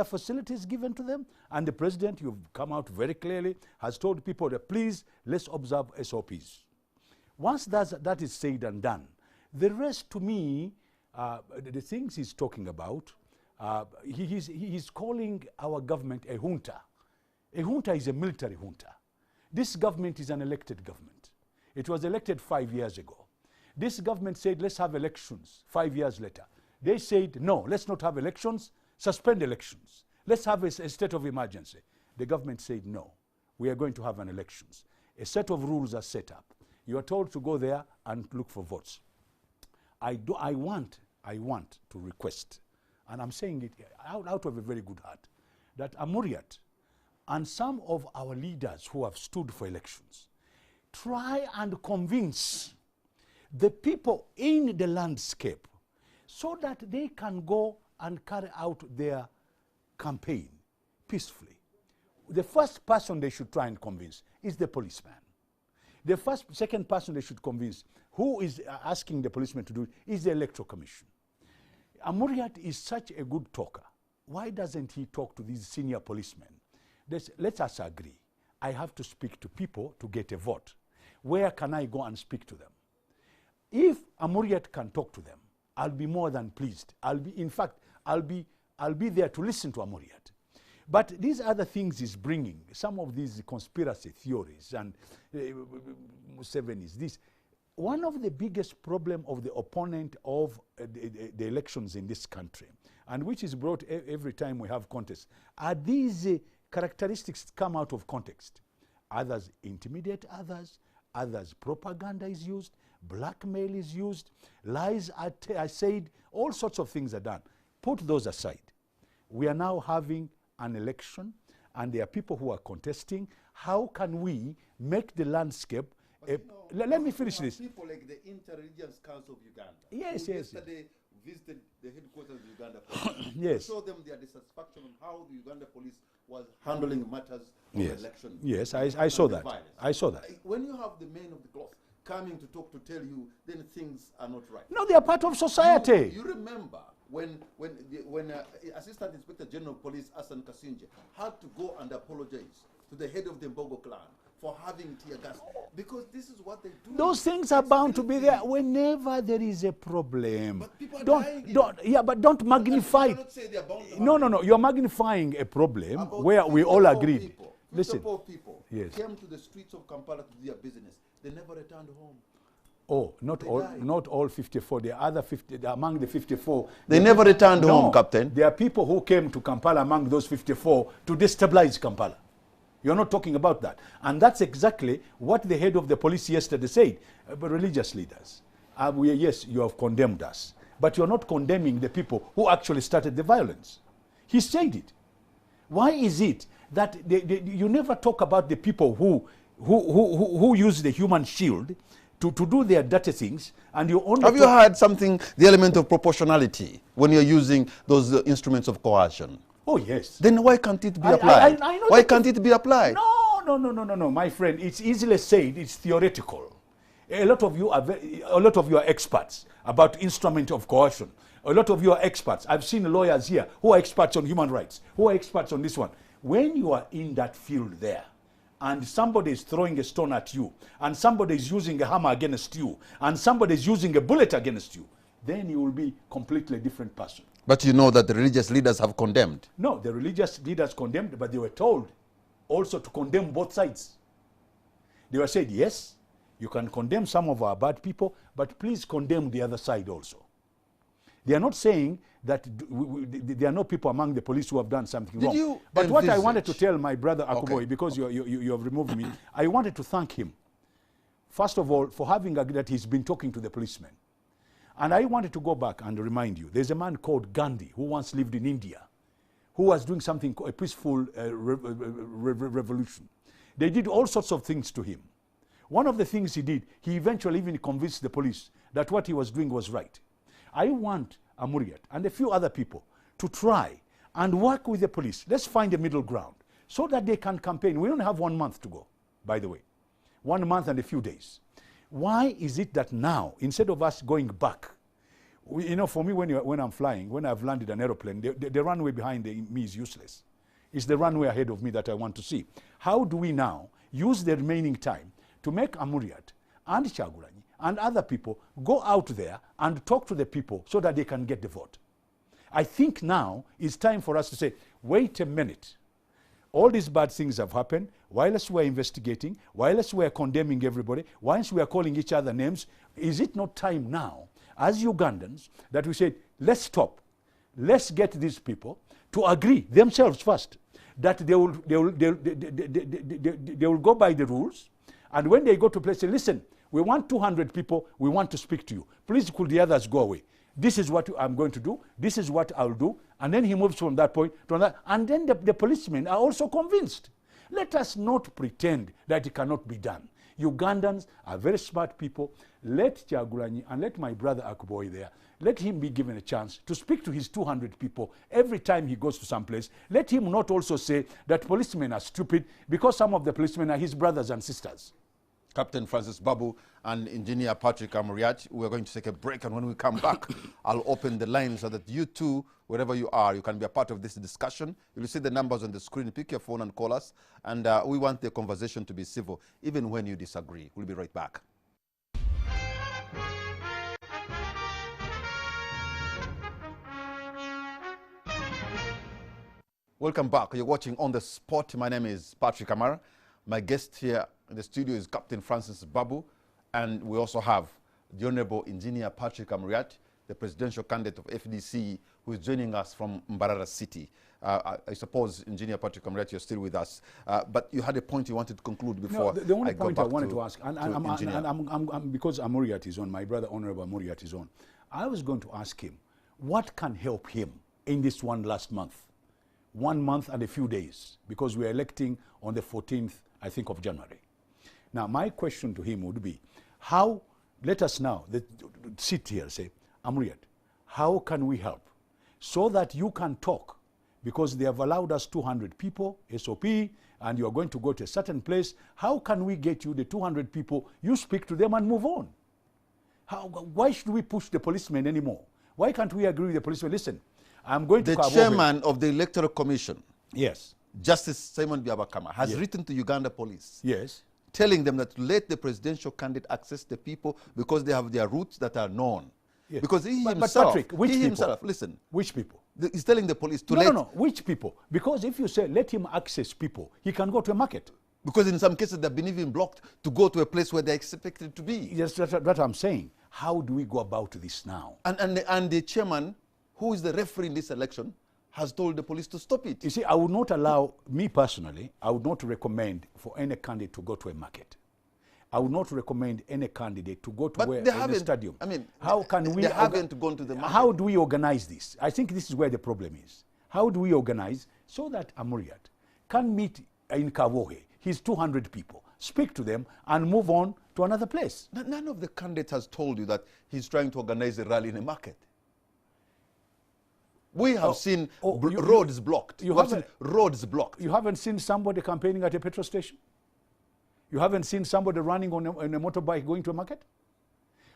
facilities given to them, and the president, you've come out very clearly, has told people that please, let's observe SOPs. Once that is said and done, the rest to me, the things he's talking about, he's calling our government a junta. A junta is a military junta. This government is an elected government. It was elected 5 years ago. This government said, let's have elections 5 years later. They said, no, let's not have elections, suspend elections. Let's have a state of emergency. The government said, no, we are going to have an elections. A set of rules are set up. You are told to go there and look for votes. I want to request, and I'm saying it out of a very good heart, that Amuriat and some of our leaders who have stood for elections try and convince the people in the landscape so that they can go and carry out their campaign peacefully. The first person they should try and convince is the policeman. The second person they should convince, who is asking the policeman to do it, is the Electoral Commission. Amuriat is such a good talker. Why doesn't he talk to these senior policemen? Let us agree. I have to speak to people to get a vote. Where can I go and speak to them? If Amuriat can talk to them, I'll be more than pleased. In fact, I'll be there to listen to Amuriat. But these other things is bringing, some of these conspiracy theories and Museveni is this. One of the biggest problem of the opponent of the elections in this country, and which is brought every time we have contests, are these characteristics come out of context. Others intimidate others propaganda is used, blackmail is used, lies are said, all sorts of things are done. Put those aside. We are now having an election, and there are people who are contesting. How can we make the landscape? Let me finish this. People like the Inter-Religious Council of Uganda. Yes. Yesterday visited the headquarters of the Uganda police. Yes. To show them their dissatisfaction on how the Uganda police was handling matters of election. Yes, I saw that. I saw that. When you have the men of the cloth coming to talk to tell you, then things are not right. No, they are part of society. You remember when Assistant Inspector General of Police Hassan Kasinje had to go and apologize to the head of the Mbogo clan for having tear gas, because this is what they do. Those things are bound to be there whenever there is a problem. But people are dying. But don't magnify. You cannot say they are bound to No. You're magnifying a problem where we all agreed. Listen. People Yes. came to the streets of Kampala to do their business. They never returned home. Oh, not all 54. The other 50, among the 54. They never returned home, Captain. There are people who came to Kampala among those 54 to destabilize Kampala. You're not talking about that. And that's exactly what the head of the police yesterday said. But religious leaders, yes, you have condemned us, but you're not condemning the people who actually started the violence. He said it. Why is it that you never talk about the people who use the human shield to do their dirty things, and you only... Have you heard something, the element of proportionality, when you're using those instruments of coercion? Oh, yes. Then why can't it be applied? Why can't it be applied? No, my friend. It's easily said. It's theoretical. A lot of you are experts about instrument of coercion. A lot of you are experts. I've seen lawyers here who are experts on human rights, who are experts on this one. When you are in that field there, and somebody is throwing a stone at you, and somebody is using a hammer against you, and somebody is using a bullet against you, then you will be completely different person. But you know that the religious leaders have condemned. No, the religious leaders condemned, but they were told also to condemn both sides. They were said, yes, you can condemn some of our bad people, but please condemn the other side also. They are not saying that there are no people among the police who have done something wrong. But what I wanted to tell my brother Akuboi, because you have removed me, I wanted to thank him, first of all, for having agreed that he's been talking to the policemen. And I wanted to go back and remind you, there's a man called Gandhi who once lived in India, who was doing something, a peaceful revolution. They did all sorts of things to him. One of the things he did, he eventually even convinced the police that what he was doing was right. I want Amuriat and a few other people to try and work with the police. Let's find a middle ground so that they can campaign. We only have 1 month to go, by the way. 1 month and a few days. Why is it that now, instead of us going back, for me, when I'm flying, when I've landed an aeroplane, the runway behind me is useless. It's the runway ahead of me that I want to see. How do we now use the remaining time to make Amuriat and Kyagulanyi and other people go out there and talk to the people so that they can get the vote? I think now it's time for us to say, wait a minute. all these bad things have happened, whilst we're investigating, whilst we're condemning everybody, whilst we're calling each other names, is it not time now, as Ugandans, that we say, let's stop, let's get these people to agree themselves first, that they will go by the rules, and when they go to place, say, listen, we want 200 people, we want to speak to you. Please, could the others go away? This is what I'm going to do, this is what I'll do, and then he moves from that point to another, and then the policemen are also convinced. Let us not pretend that it cannot be done. Ugandans are very smart people. Let Kyagulanyi and let my brother Akuboi there, let him be given a chance to speak to his 200 people every time he goes to some place. Let him not also say that policemen are stupid because some of the policemen are his brothers and sisters. Captain Francis Babu and Engineer Patrick Amuriat. We're going to take a break, and when we come back, I'll open the line so that you too, wherever you are, you can be a part of this discussion. You'll see the numbers on the screen. Pick your phone and call us. And we want the conversation to be civil, even when you disagree. We'll be right back. Welcome back. You're watching On the Spot. My name is Patrick Amara. My guest here in the studio is Captain Francis Babu, and we also have the Honorable Engineer Patrick Amuriat, the presidential candidate of FDC, who is joining us from Mbarara City. I suppose, Engineer Patrick Amuriat, you're still with us, but you had a point you wanted to conclude before. No, the only point I wanted to ask, because Amuriat is on, my brother Honorable Amuriat is on, I was going to ask him, what can help him in this one last month? 1 month and a few days, because we are electing on the 14th, I think, of January. Now, my question to him would be, how, let us now sit here and say, Amuriat, how can we help so that you can talk? Because they have allowed us 200 people, SOP, and you are going to go to a certain place. How can we get you the 200 people, you speak to them and move on? Why should we push the policemen anymore? Why can't we agree with the policemen? Listen, I'm going to... The chairman of the Electoral Commission, yes, Justice Simon Byabakama, has written to Uganda police, yes, telling them that to let the presidential candidate access the people because they have their roots that are known. Yes. Because he himself, but Patrick, which he people? himself, listen. Which people? He's telling the police to let... No, which people? Because if you say let him access people, he can go to a market. Because in some cases they've been even blocked to go to a place where they're expected to be. Yes, that's what I'm saying. How do we go about this now? And the chairman, who is the referee in this election, has told the police to stop it. You see, I would not allow, me personally, I would not recommend for any candidate to go to a market. I would not recommend any candidate to go to a stadium. I mean, how can we... They haven't gone to the market. How do we organize this? I think this is where the problem is. How do we organize so that Amuriat can meet in Kawohe, his 200 people, speak to them, and move on to another place? None of the candidates has told you that he's trying to organize a rally in a market. We have seen roads blocked. Roads blocked. You haven't seen somebody campaigning at a petrol station? You haven't seen somebody running on a motorbike going to a market?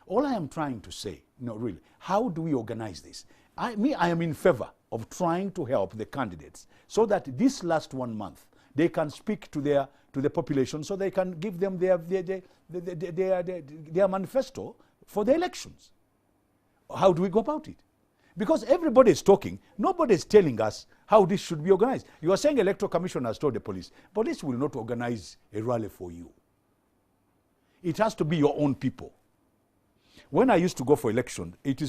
All I am trying to say, no, really, how do we organize this? I am in favor of trying to help the candidates so that this last 1 month, they can speak to the population so they can give them their manifesto for the elections. How do we go about it? Because everybody is talking, nobody is telling us how this should be organized. You are saying Electoral Commission has told the police will not organize a rally for you. It has to be your own people. When I used to go for election, it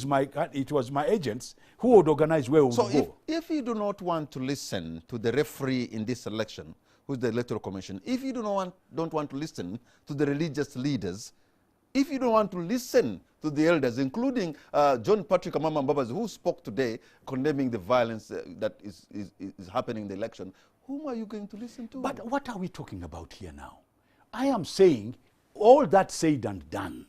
was my agents who would organize where we would go. So if you do not want to listen to the referee in this election, who's the Electoral Commission, if you don't want to listen to the religious leaders, if you don't want to listen to the elders, including John Patrick Amama Mbabazi, who spoke today condemning the violence that is happening in the election, whom are you going to listen to? But what are we talking about here now? I am saying, all that said and done,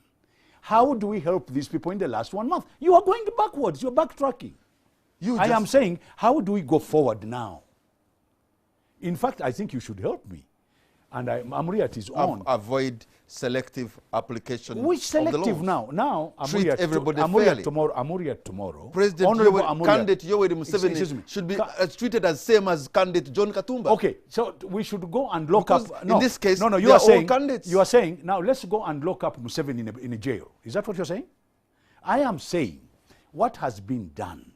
how do we help these people in the last 1 month? You are going backwards. You're backtracking. I am saying, how do we go forward now? In fact, I think you should help me. And Amuriat is on. Avoid selective application. Which selective now? Now, Amuriat tomorrow. President candidate Yoweri Museveni should be treated as same as candidate John Katumba. Okay, so we should go and lock up. No, in this case, you are saying now let's go and lock up Museveni in a jail. Is that what you're saying? I am saying what has been done,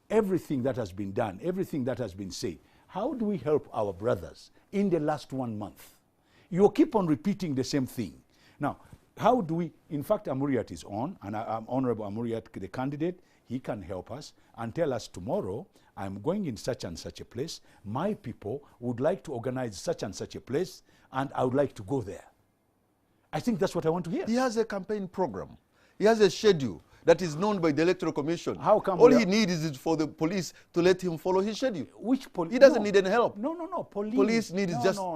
everything that has been done, everything that has been said, How do we help our brothers in the last 1 month? You keep on repeating the same thing. Now, how do we, in fact, Amuriat is on, and Honorable Amuriat, the candidate, he can help us and tell us tomorrow, I'm going in such and such a place, my people would like to organize such and such a place, and I would like to go there. I think that's what I want to hear. He has a campaign program. He has a schedule that is known by the Electoral Commission. How come all he needs is for the police to let him follow his schedule? Which police? He doesn't need any help. No. Police. Police needs just... No.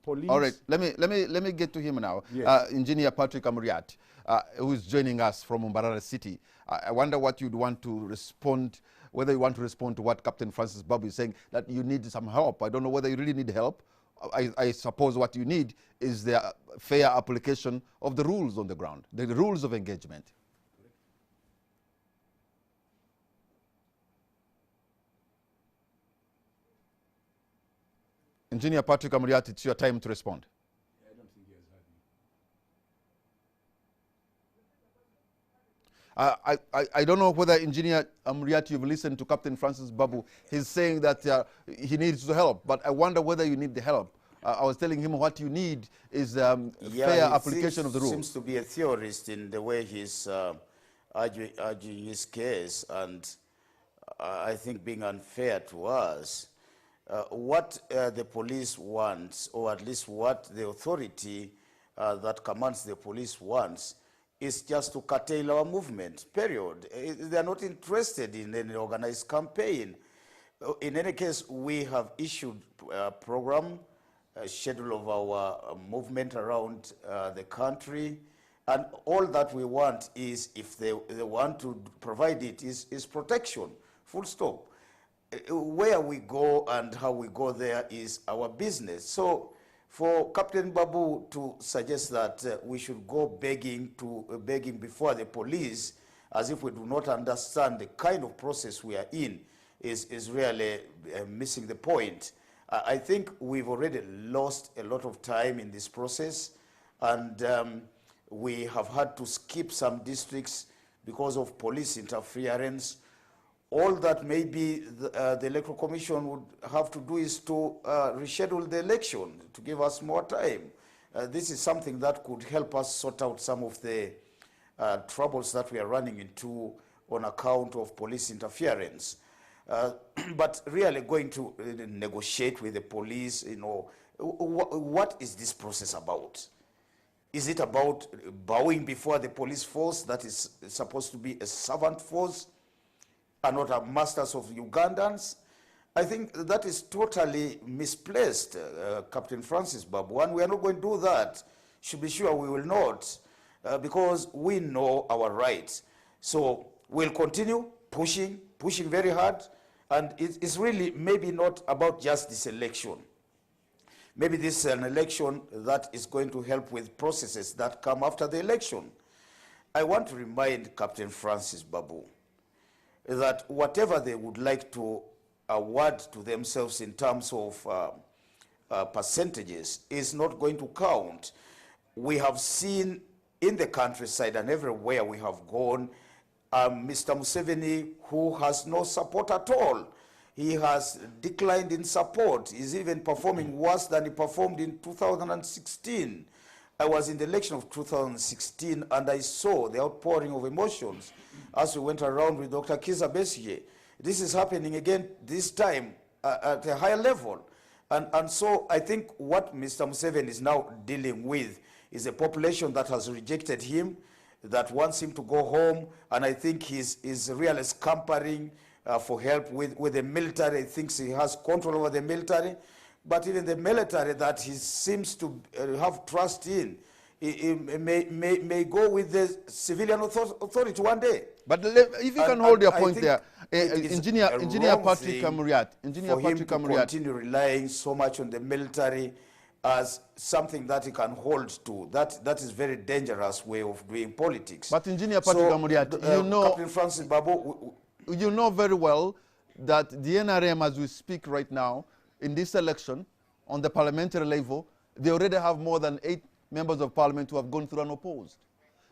Police. All right, let me get to him now. Yes. Engineer Patrick Oboi, who is joining us from Mbarara City. I wonder what you'd want to respond, whether you want to respond to what Captain Francis Babu is saying, that you need some help. I don't know whether you really need help. I suppose what you need is the fair application of the rules on the ground, the rules of engagement. Engineer Patrick Oboi, it's your time to respond. I don't think he has heard me. I don't know whether Engineer Amuriat, you've listened to Captain Francis Babu. He's saying that he needs the help, but I wonder whether you need the help. I was telling him what you need is fair application of the rules. He seems to be a theorist in the way he's arguing his case, and I think being unfair to us. What the police wants, or at least what the authority that commands the police wants, is just to curtail our movement, period. They are not interested in any organized campaign. In any case, we have issued a program, a schedule of our movement around the country, and all that we want is, if they want to provide it, is protection, full stop. Where we go and how we go there is our business. So for Captain Babu to suggest that we should go begging before the police, as if we do not understand the kind of process we are in, is really missing the point. I think we've already lost a lot of time in this process, and we have had to skip some districts because of police interference. All that maybe the Electoral Commission would have to do is to reschedule the election to give us more time. This is something that could help us sort out some of the troubles that we are running into on account of police interference. But really going to negotiate with the police, you know, what is this process about? Is it about bowing before the police force that is supposed to be a servant force, are not our masters of Ugandans? I think that is totally misplaced, Captain Francis Babu. And we are not going to do that. Should be sure we will not, because we know our rights. So we'll continue pushing very hard. And it's really maybe not about just this election. Maybe this is an election that is going to help with processes that come after the election. I want to remind Captain Francis Babu that whatever they would like to award to themselves in terms of percentages is not going to count. We have seen in the countryside and everywhere we have gone, Mr. Museveni, who has no support at all. He has declined in support. He's even performing worse than he performed in 2016. I was in the election of 2016 and I saw the outpouring of emotions as we went around with Dr. Kizza Besigye. This is happening again this time at a higher level. And so I think what Mr. Museveni is now dealing with is a population that has rejected him, that wants him to go home, and I think he's really scampering for help with the military. He thinks he has control over the military, but even the military that he seems to have trust in, he may go with the civilian authority one day. But if you can hold your point there, Engineer Patrick Oboi Amuriat, continue relying so much on the military as something that he can hold to. That is very dangerous way of doing politics. But Engineer Patrick Oboi, you know, Captain Francis Babu, you know very well that the NRM, as we speak right now, in this election, on the parliamentary level, they already have more than 8 members of parliament who have gone through unopposed.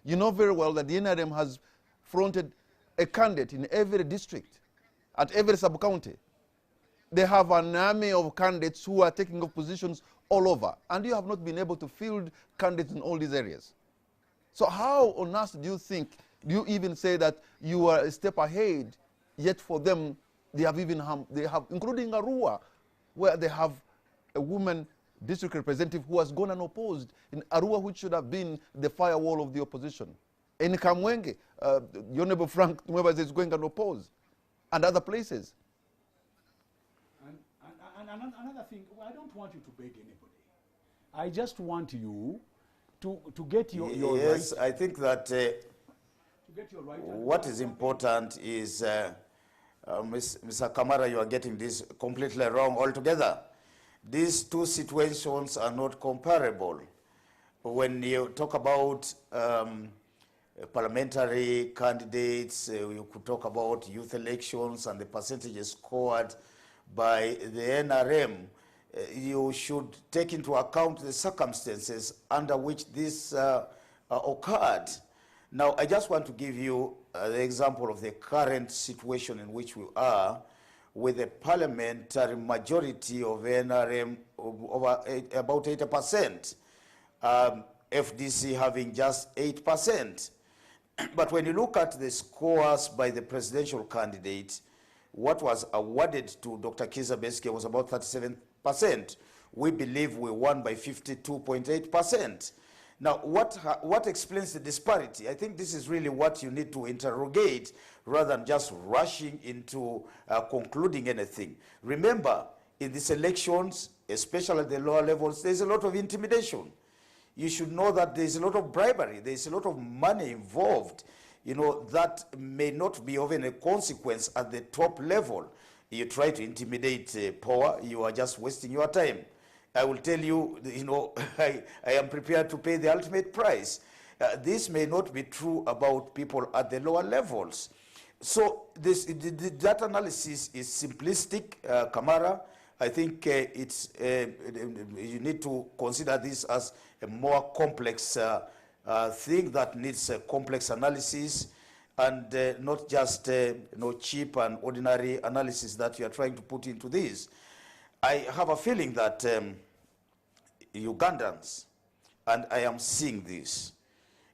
You know very well that the NRM has fronted a candidate in every district, at every sub-county. They have an army of candidates who are taking up positions all over, and you have not been able to field candidates in all these areas. So how on earth do you even say that you are a step ahead, yet for them, they have, including Arua, where they have a woman district representative who has gone unopposed in Arua, which should have been the firewall of the opposition. In Kamwenge, your neighbor Frank Mwebaz is going unopposed, and other places. And another thing, I don't want you to beg anybody. I just want you to get your yes, right. I think that To get your right. what is important is, Mr. Kamara, you are getting this completely wrong altogether. These two situations are not comparable. When you talk about parliamentary candidates, you could talk about youth elections and the percentages scored by the NRM. You should take into account the circumstances under which this occurred. Now, I just want to give you the example of the current situation in which we are, with a parliamentary majority of NRM of about 80%, FDC having just 8%. But when you look at the scores by the presidential candidate, what was awarded to Dr. Kizza Besigye was about 37%. We believe we won by 52.8%. Now, what explains the disparity? I think this is really what you need to interrogate rather than just rushing into concluding anything. Remember, in these elections, especially at the lower levels, there's a lot of intimidation. You should know that there's a lot of bribery, there's a lot of money involved, you know, that may not be of any consequence at the top level. You try to intimidate power, you are just wasting your time. I will tell you, you know, I am prepared to pay the ultimate price. This may not be true about people at the lower levels. So that analysis is simplistic, Kamara. I think you need to consider this as a more complex thing that needs a complex analysis, and not just cheap and ordinary analysis that you are trying to put into this. I have a feeling that Ugandans, and I am seeing this,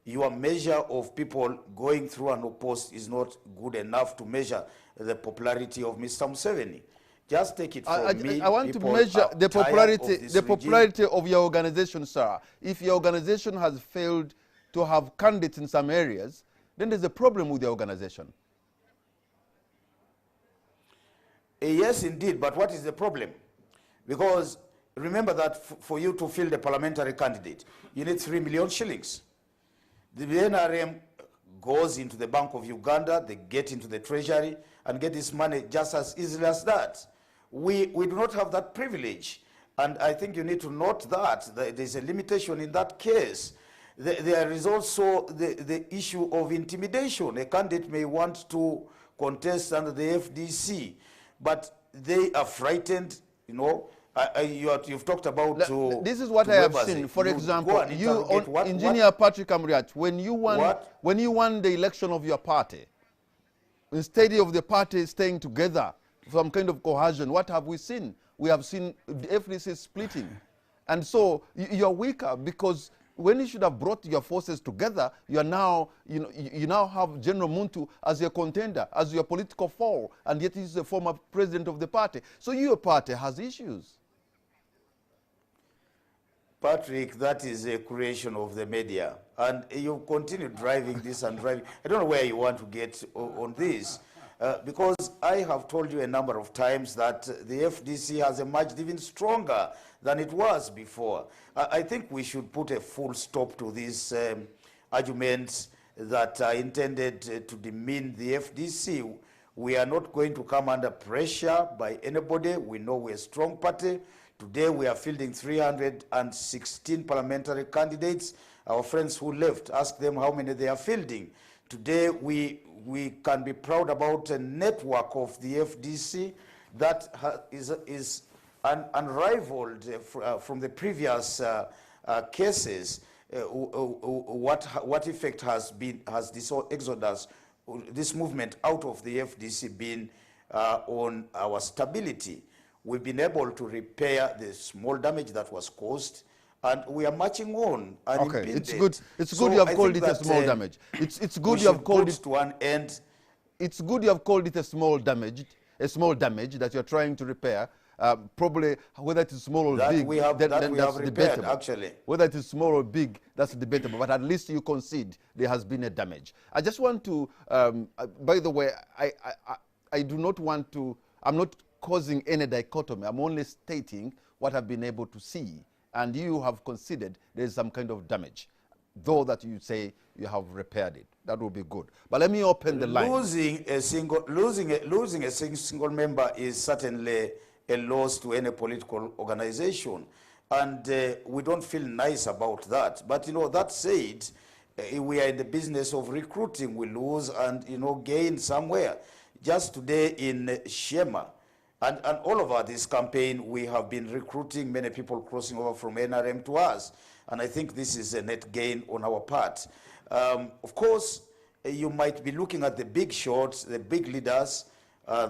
your measure of people going through an opposed is not good enough to measure the popularity of Mr. Museveni. Just take it from me. I want to measure the popularity of your organization, sir. If your organization has failed to have candidates in some areas, then there's a problem with the organization. Yes, indeed, but what is the problem? Because remember that for you to field a parliamentary candidate, you need 3 million shillings. The NRM goes into the Bank of Uganda, they get into the treasury and get this money just as easily as that. We do not have that privilege. And I think you need to note that there's a limitation in that case. There is also the issue of intimidation. A candidate may want to contest under the FDC, but they are frightened, you know. You've talked about this is what I have seen. For example, Engineer Patrick Oboi, when you won the election of your party, instead of the party staying together, some kind of cohesion, what have we seen? We have seen the FDC splitting. And so you're weaker because when you should have brought your forces together, you are now, you now have General Muntu as your contender, as your political foe, and yet he's the former president of the party. So your party has issues. Patrick, that is a creation of the media. And you continue driving this and driving. I don't know where you want to get on this. Because I have told you a number of times that the FDC has emerged even stronger than it was before. I think we should put a full stop to these arguments that are intended to demean the FDC. We are not going to come under pressure by anybody. We know we're a strong party. Today we are fielding 316 parliamentary candidates. Our friends who left, ask them how many they are fielding. Today we can be proud about a network of the FDC that is unrivaled from the previous cases. What effect has this exodus, this movement out of the FDC been on our stability? We've been able to repair the small damage that was caused, and we are marching on. Okay, it's good. It's good you have called it a small damage. It's good you have called it to an end. It's good you have called it a small damage that you're trying to repair. Probably whether it is small or big, then that's debatable. Actually, whether it is small or big, that's debatable. But at least you concede there has been a damage. I just want to. By the way, I do not want to. I'm not causing any dichotomy. I'm only stating what I've been able to see, and you have conceded there is some kind of damage, though that you say you have repaired it. That will be good. But let me open the line. Losing a single member is certainly a loss to any political organization, and we don't feel nice about that. But that said, we are in the business of recruiting. We lose and gain somewhere. Just today in Shema, and all over this campaign, we have been recruiting many people crossing over from NRM to us, and I think this is a net gain on our part. Of course, you might be looking at the big shots, the big leaders,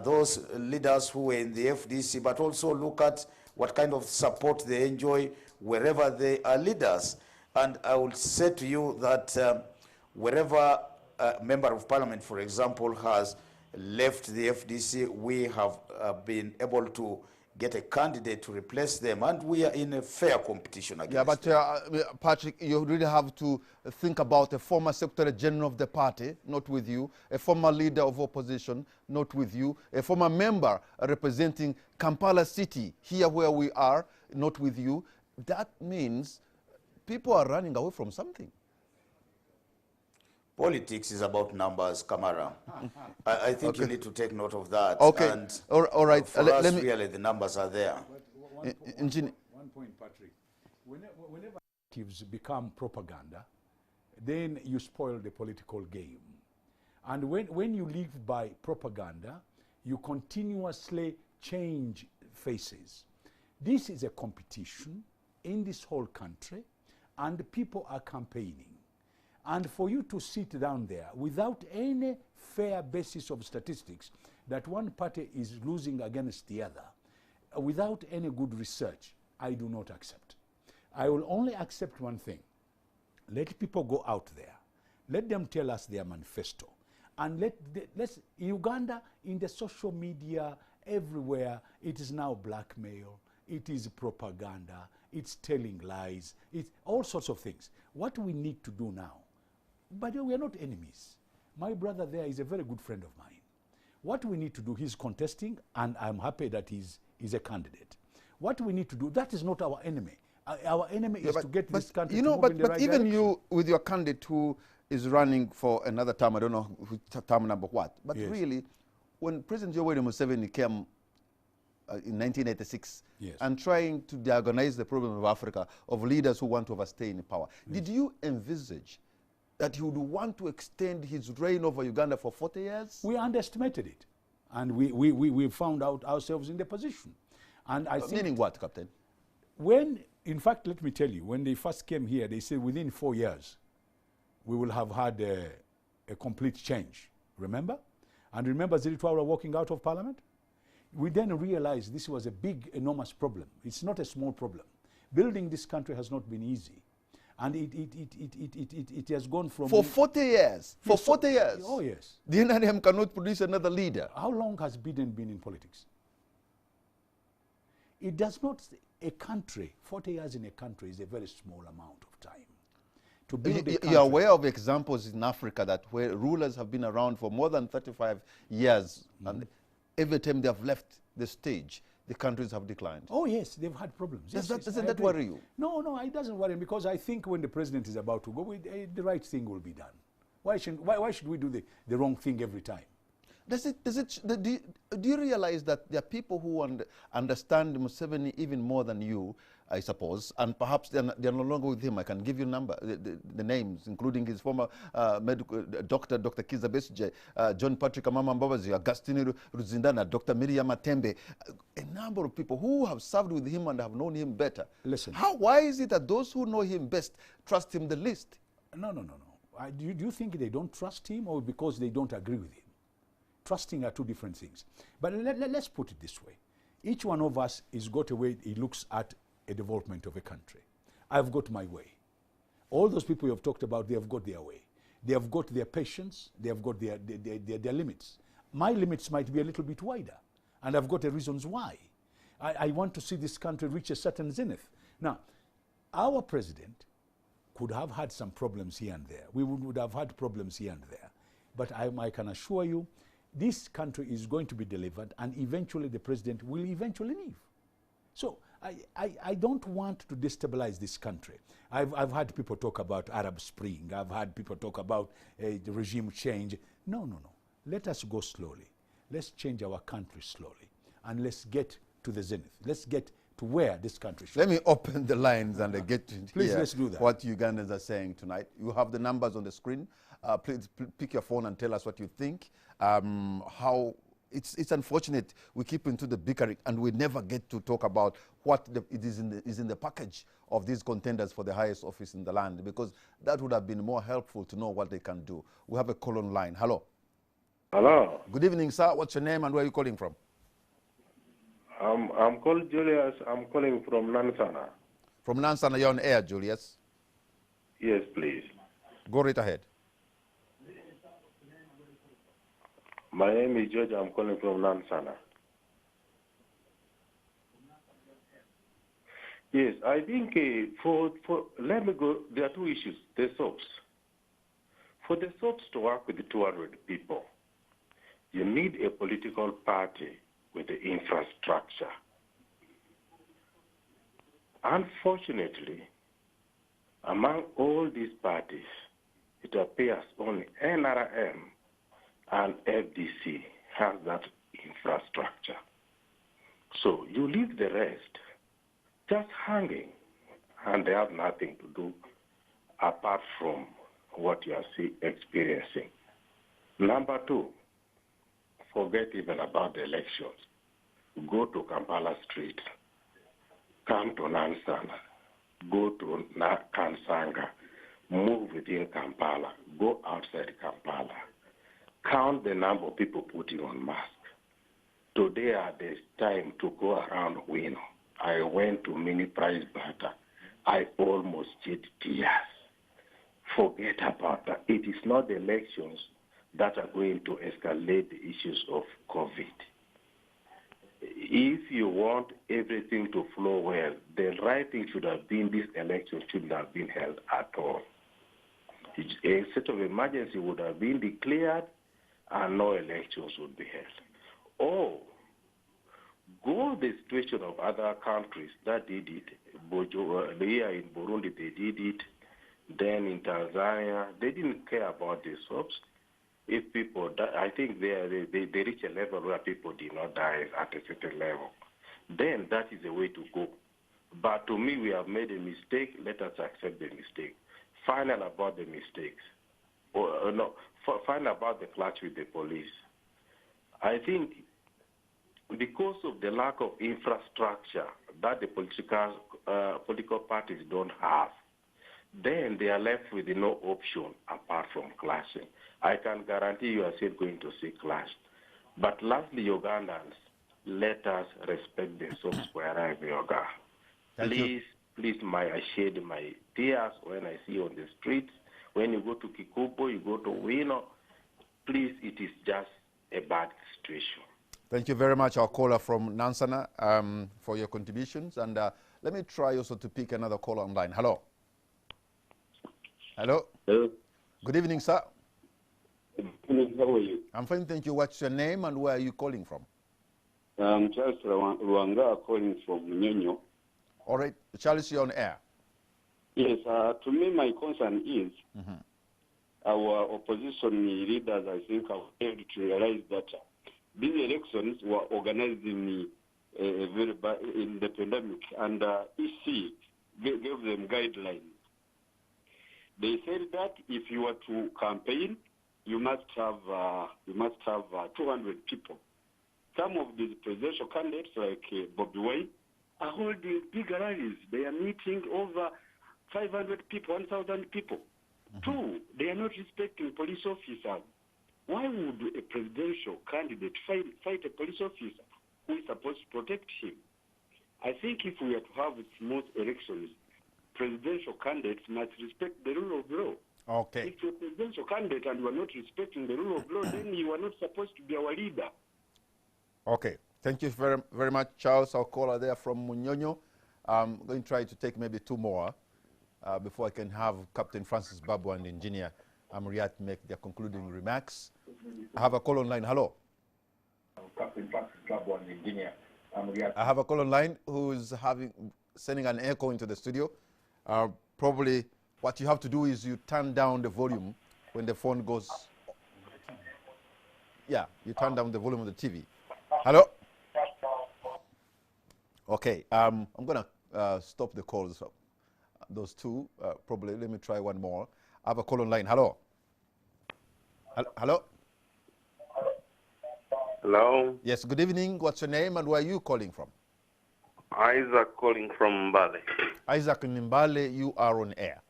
those leaders who were in the FDC, but also look at what kind of support they enjoy wherever they are leaders. And I will say to you that wherever a member of parliament, for example, has left the FDC, we have been able to get a candidate to replace them, and we are in a fair competition against them. Patrick, you really have to think about a former Secretary General of the party, not with you, a former leader of opposition, not with you, a former member representing Kampala City, here where we are, not with you. That means people are running away from something. Politics is about numbers, Kamara. I think you need to take note of that. Okay, and all right. For us, really, the numbers are there. One point, Patrick. Whenever narratives become propaganda, then you spoil the political game. And when you live by propaganda, you continuously change faces. This is a competition in this whole country, and people are campaigning. And for you to sit down there without any fair basis of statistics that one party is losing against the other, without any good research, I do not accept. I will only accept one thing. Let people go out there. Let them tell us their manifesto. And let's Uganda, in the social media, everywhere, it is now blackmail, it is propaganda, it's telling lies, it's all sorts of things. What we need to do now, but we are not enemies. My brother there is a very good friend of mine. What we need to do, he's contesting, and I'm happy that he's a candidate. What we need to do, that is not our enemy. Our enemy is to get this country to move in the right even direction. you, with your candidate who is running for another term, I don't know term number what, but yes. Really, when President Yoweri Museveni came in 1986 yes. and trying to diagnose the problem of Africa, of leaders who want to overstay in power, yes. Did you envisage that he would want to extend his reign over Uganda for 40 years? We underestimated it, and we found out ourselves in the position. And I think... Meaning what, Captain? When, in fact, let me tell you, when they first came here, they said within 4 years, we will have had a complete change. Remember? And remember Zilitwara walking out of Parliament? We then realized this was a big, enormous problem. It's not a small problem. Building this country has not been easy. And it has gone from... For 40 years. For 40 years. Oh, yes. The NRM cannot produce another leader. How long has Biden been in politics? It does not... A country, 40 years in a country is a very small amount of time. To build a country, you're aware of examples in Africa that where rulers have been around for more than 35 years, and every time they have left the stage, the countries have declined. Oh, yes, they've had problems. Doesn't that worry you? No, it doesn't worry me, because I think when the president is about to go, the right thing will be done. Why should we do the wrong thing every time? Do you realize that there are people who understand Museveni even more than you, I suppose, and perhaps they're no longer with him? I can give you the names, including his former medical doctor, Dr. Kiza Besigye, John Patrick Amama Mbabazi, Augustine Ruzindana, Dr. Miriam Matembe, a number of people who have served with him and have known him better. Listen. Why is it that those who know him best trust him the least? No. Do you think they don't trust him, or because they don't agree with him? Trusting are two different things. But let's put it this way. Each one of us has got a way he looks at a development of a country. I've got my way. All those people you have talked about, they have got their way. They have got their patience, they have got their limits. My limits might be a little bit wider, and I've got the reasons why. I want to see this country reach a certain zenith. Now, our president could have had some problems here and there. We would have had problems here and there. But I can assure you, this country is going to be delivered, and eventually the president will eventually leave. So I don't want to destabilize this country. I've had people talk about Arab Spring. I've had people talk about the regime change. No. Let us go slowly. Let's change our country slowly. And let's get to the zenith. Let's get to where this country should Let me open the lines and get to Please, let's do that. What Ugandans are saying tonight. You have the numbers on the screen. Please pick your phone and tell us what you think. How it's unfortunate we keep into the bickering and we never get to talk about what it is in the package of these contenders for the highest office in the land, because that would have been more helpful to know what they can do. We have a call on line. Hello. Hello. Good evening, sir. What's your name and where are you calling from? I'm called Julius. I'm calling from Nansana. From Nansana, you're on air, Julius. Yes, please. Go right ahead. My name is George. I'm calling from Nansana. Yes, I think let me go. There are two issues. The soaps. For the soaps to work with the 200 people, you need a political party with the infrastructure. Unfortunately, among all these parties, it appears only NRM and FDC have that infrastructure. So you leave the rest just hanging, and they have nothing to do apart from what you are experiencing. Number two, forget even about the elections. Go to Kampala Street, come to Nansana, go to Kansanga, move within Kampala, go outside Kampala. Count the number of people putting on masks. Today at this time to go around Wino, I went to mini prize butter. I almost shed tears. Forget about that. It is not the elections that are going to escalate the issues of COVID. If you want everything to flow well, the right thing should have been this election shouldn't have been held at all. A state of emergency would have been declared and no elections would be held. Or go the situation of other countries that did it. Here in Burundi, they did it. Then in Tanzania, they didn't care about the soaps. If people die, I think they reach a level where people did not die at a certain level. Then that is the way to go. But to me, we have made a mistake. Let us accept the mistake. Final about the mistakes. Final about the clash with the police. I think because of the lack of infrastructure that the political parties don't have, then they are left with no option apart from clashing. I can guarantee you are still going to see clash. But lastly, Ugandans, let us respect the soaps wherever you go. Please, I shed my tears when I see on the streets. When you go to Kikubo, you go to Wino, please, it is just a bad situation. Thank you very much, our caller from Nansana, for your contributions. And let me try also to pick another caller online. Hello. Hello. Hello. Good evening, sir. Good evening. How are you? I'm fine, thank you. What's your name and where are you calling from? Charles Ruanga calling from Nyonyo. All right. Charles, you're on air. Yes, to me, my concern is our opposition leaders, I think, have failed to realize that these elections were organized in the pandemic, and EC gave them guidelines. They said that if you were to campaign, you must have 200 people. Some of these presidential candidates, like Bobby Wine, are holding big rallies. They are meeting over 500 people, 1,000 people. Two, they are not respecting police officers. Why would a presidential candidate fight a police officer? who is supposed to protect him. I think if we are to have smooth elections, presidential candidates must respect the rule of law. Okay. If you're a presidential candidate and you are not respecting the rule of law, then you are not supposed to be our leader. Okay. Thank you very, very much, Charles. Our caller there from Munyonyo. I'm going to try to take maybe two more before I can have Captain Francis Babu and Engineer Amuriat make their concluding remarks. I have a call online. Hello. Captain Francis Babu and Engineer Amuriat. I have a call online who is sending an echo into the studio. Probably what you have to do is you turn down the volume when the phone goes. Yeah, you turn down the volume of the TV. Hello? Okay, I'm going to stop the calls. Those two, probably. Let me try one more. I have a call online. Hello? Hello? Hello? Yes, good evening. What's your name and where are you calling from? Isaac calling from Mbale. Isaac in Mbale, you are on air.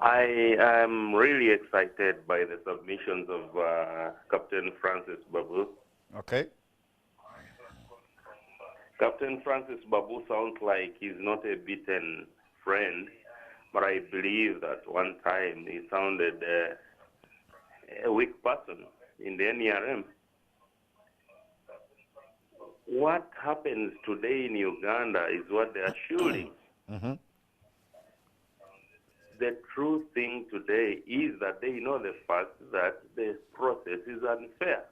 I am really excited by the submissions of Captain Francis Babu. Okay. Captain Francis Babu sounds like he's not a beaten friend, but I believe that one time he sounded a weak person in the NRM. What happens today in Uganda is what they are shooting. Mm-hmm. The true thing today is that they know the fact that the process is unfair.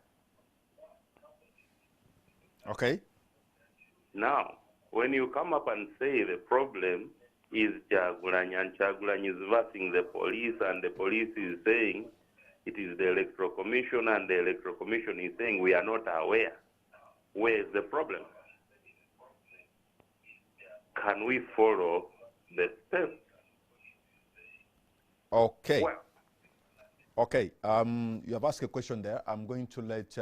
Okay. Now, when you come up and say the problem is Kyagulanyi and Kyagulanyi is versing the police and the police is saying it is the Electoral Commission and the Electoral Commission is saying we are not aware, where is the problem? Can we follow the steps? Okay. Well, okay. You have asked a question there. I'm going to let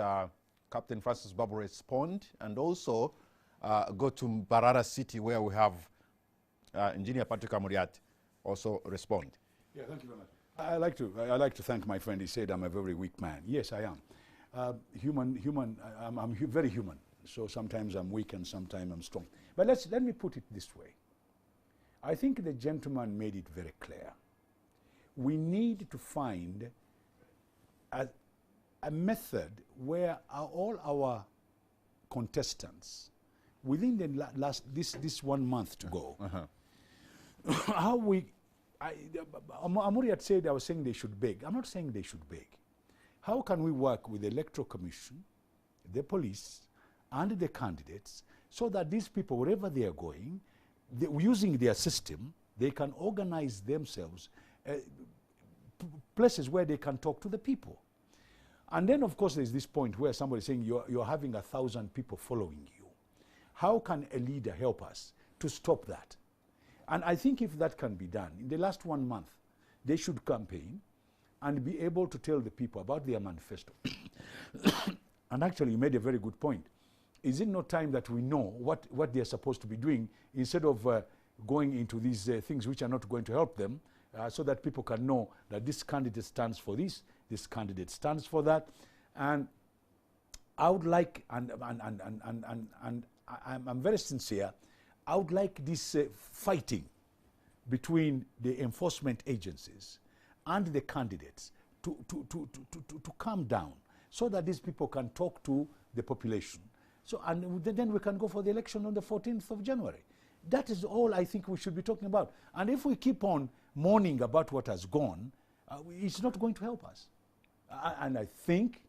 Captain Francis Babu respond and also go to Mbarara City where we have Engineer Patrick Oboi also respond. Yeah, thank you very much. I like to thank my friend. He said I'm a very weak man. Yes, I am. I'm very human. So sometimes I'm weak and sometimes I'm strong. But let me put it this way. I think the gentleman made it very clear. We need to find a method where all our contestants, within the this 1 month to go, how Amuriat said, I was saying they should beg. I'm not saying they should beg. How can we work with the Electoral Commission, the police, and the candidates so that these people, wherever they are going, using their system, they can organize themselves places where they can talk to the people. And then, of course, there's this point where somebody's saying you're having 1,000 people following you. How can a leader help us to stop that? And I think if that can be done, in the last 1 month, they should campaign and be able to tell the people about their manifesto. And actually, you made a very good point. Is it not time that we know what they're supposed to be doing instead of going into these things which are not going to help them, so that people can know that this candidate stands for this candidate stands for that. And I would like, and I'm very sincere, I would like this fighting between the enforcement agencies and the candidates to calm down so that these people can talk to the population. So, and then we can go for the election on the 14th of January. That is all I think we should be talking about. And if we keep on mourning about what has gone, it's not going to help us. And I think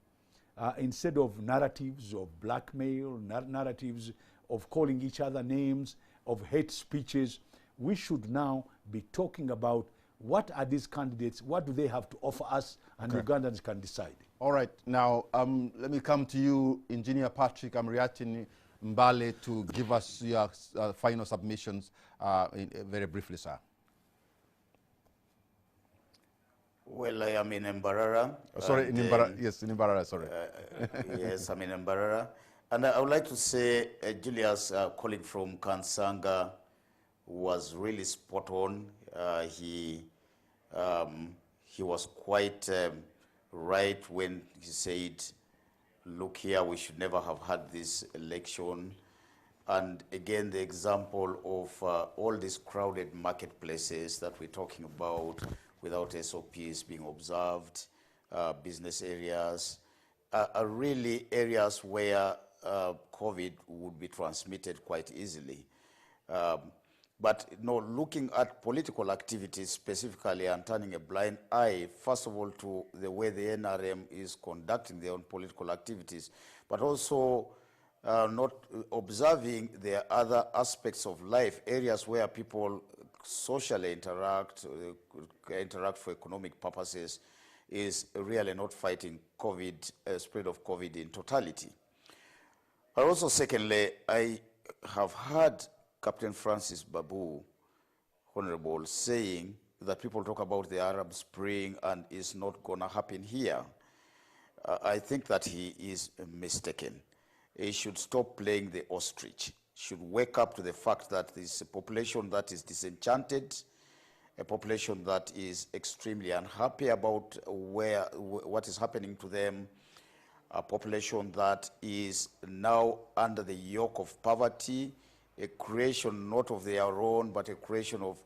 instead of narratives of blackmail, narratives of calling each other names, of hate speeches, we should now be talking about what are these candidates, what do they have to offer us, and Ugandans can decide. All right. Now, let me come to you, Engineer Patrick Oboi in Mbale, to give us your final submissions very briefly, sir. Well, I am in Mbarara. Sorry, in Mbarara. Yes, in Mbarara, sorry. Yes, I'm in Mbarara. And I would like to say Julius, calling from Kansanga, was really spot on. He was quite right when he said look here, we should never have had this election. And again, the example of all these crowded marketplaces that we're talking about without SOPs being observed, business areas, are really areas where COVID would be transmitted quite easily. But looking at political activities specifically and turning a blind eye, first of all, to the way the NRM is conducting their own political activities, but also not observing the other aspects of life, areas where people socially interact for economic purposes, is really not fighting COVID, spread of COVID in totality. But also, secondly, I have heard Captain Francis Babu, Honorable, saying that people talk about the Arab Spring and it's not going to happen here. I think that he is mistaken. He should stop playing the ostrich. Should wake up to the fact that there is a population that is disenchanted, a population that is extremely unhappy about what is happening to them, a population that is now under the yoke of poverty, a creation not of their own, but a creation of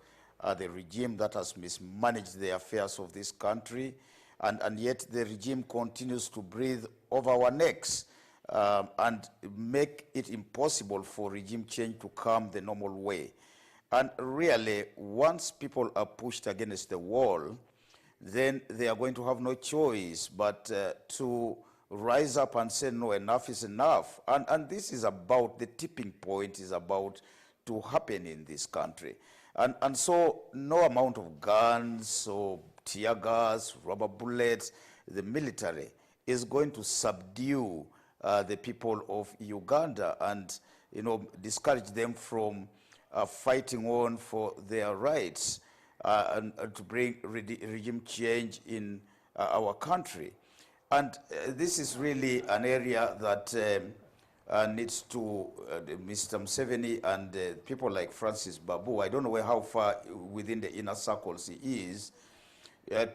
the regime that has mismanaged the affairs of this country, and yet the regime continues to breathe over our necks and make it impossible for regime change to come the normal way. And really, once people are pushed against the wall, then they are going to have no choice but to rise up and say, no, enough is enough. And this is about, the tipping point is about to happen in this country. And so no amount of guns or tear gas, rubber bullets, the military is going to subdue the people of Uganda and, discourage them from fighting on for their rights and to bring regime change in our country. And this is really an area that needs to, Mr. Museveni and people like Francis Babu, I don't know how far within the inner circles he is,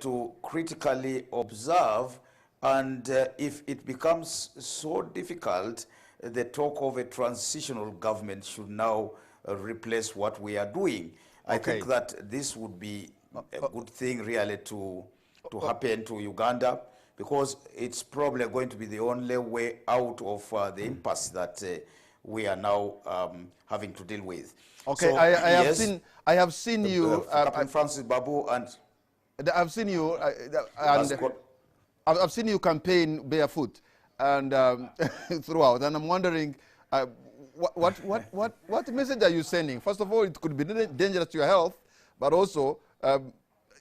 to critically observe, and if it becomes so difficult, the talk of a transitional government should now replace what we are doing. Okay. I think that this would be a good thing really to happen to Uganda, because it's probably going to be the only way out of the impasse that we are now having to deal with. Okay, so, I have seen you, Captain Francis Babu, and I've seen you, I've seen you campaign barefoot and throughout, and I'm wondering what message are you sending? First of all, it could be dangerous to your health, but also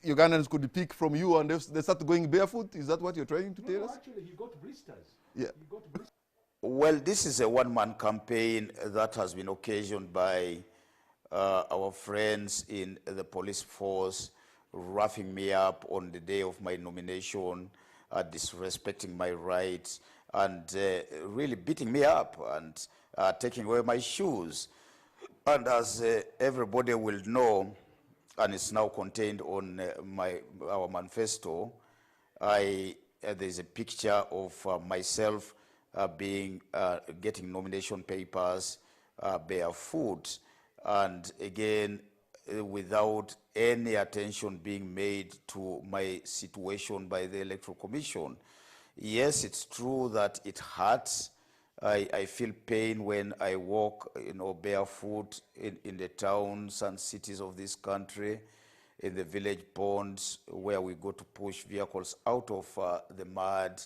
Ugandans could pick from you and they start going barefoot. Is that what you're trying to tell us? Actually, he got blisters. Yeah. He got blisters. Well, this is a one-man campaign that has been occasioned by our friends in the police force roughing me up on the day of my nomination, disrespecting my rights, and really beating me up and taking away my shoes. And as everybody will know, and it's now contained on our manifesto, there's a picture of myself getting nomination papers barefoot, and again, without any attention being made to my situation by the Electoral Commission. Yes, it's true that it hurts. I feel pain when I walk, barefoot in the towns and cities of this country, in the village ponds where we go to push vehicles out of the mud.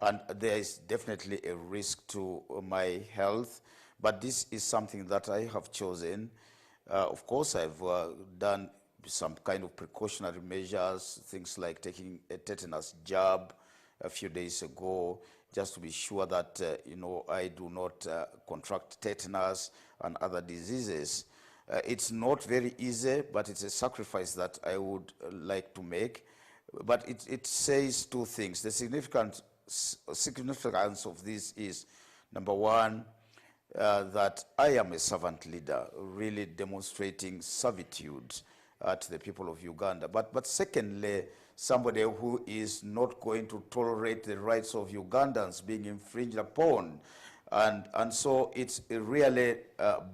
And there is definitely a risk to my health. But this is something that I have chosen. Of course, I've done some kind of precautionary measures, things like taking a tetanus jab a few days ago, just to be sure that, I do not contract tetanus and other diseases. It's not very easy, but it's a sacrifice that I would like to make. But it says two things. The significance of this is, number one, that I am a servant leader, really demonstrating servitude to the people of Uganda. But secondly, somebody who is not going to tolerate the rights of Ugandans being infringed upon. And so it's really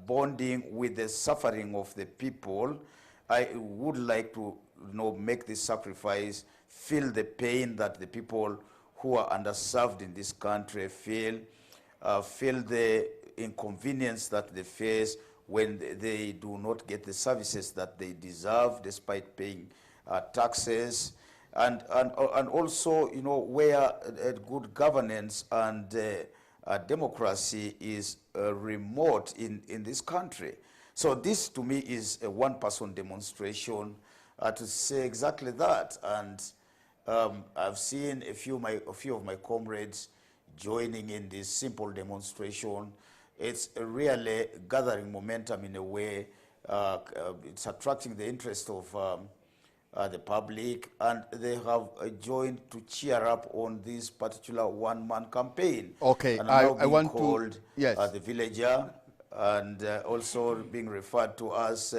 bonding with the suffering of the people. I would like to make this sacrifice, feel the pain that the people who are underserved in this country feel the inconvenience that they face when they do not get the services that they deserve despite paying taxes, and also where good governance and democracy is remote in this country. So this to me is a one-person demonstration to say exactly that. And I've seen a few of my comrades joining in this simple demonstration. It's really gathering momentum in a way. It's attracting the interest of the public, and they have joined to cheer up on this particular one-man campaign. Okay, and are now I want called to, yes, the villager, and also being referred to as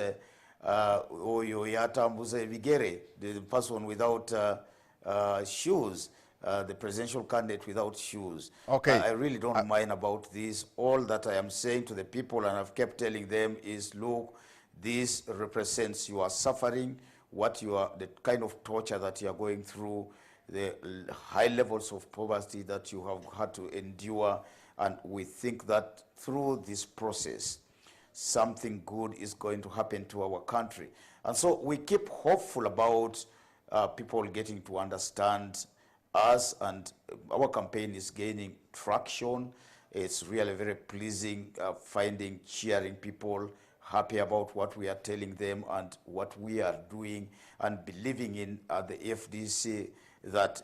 Oyo Yatambuze Vigere, the person without shoes, the presidential candidate without shoes. Okay. I really don't mind about this. All that I am saying to the people, and I've kept telling them, is look, this represents your suffering, the kind of torture that you are going through, the high levels of poverty that you have had to endure, and we think that through this process, something good is going to happen to our country. And so we keep hopeful about people getting to understand us, and our campaign is gaining traction. It's really very pleasing finding cheering people, happy about what we are telling them and what we are doing, and believing in the FDC that,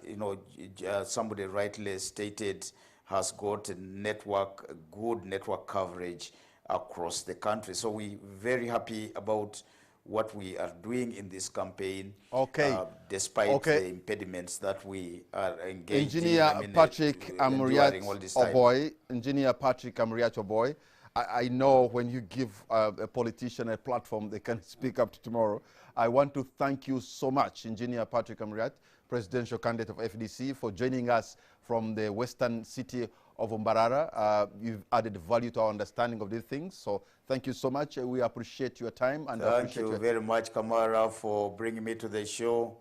somebody rightly stated, has got a network, good network coverage across the country. So we're very happy about what we are doing in this campaign, despite the impediments that we are engaged in. Patrick Amuriat Oboi, Engineer Patrick Amuriat Oboi, I know when you give a politician a platform, they can speak up to tomorrow. I want to thank you so much, Engineer Patrick Amuriat, presidential candidate of FDC, for joining us from the western city of Mbarara. You've added value to our understanding of these things. So thank you so much. We appreciate your time. And thank you very much, Kamara, for bringing me to the show.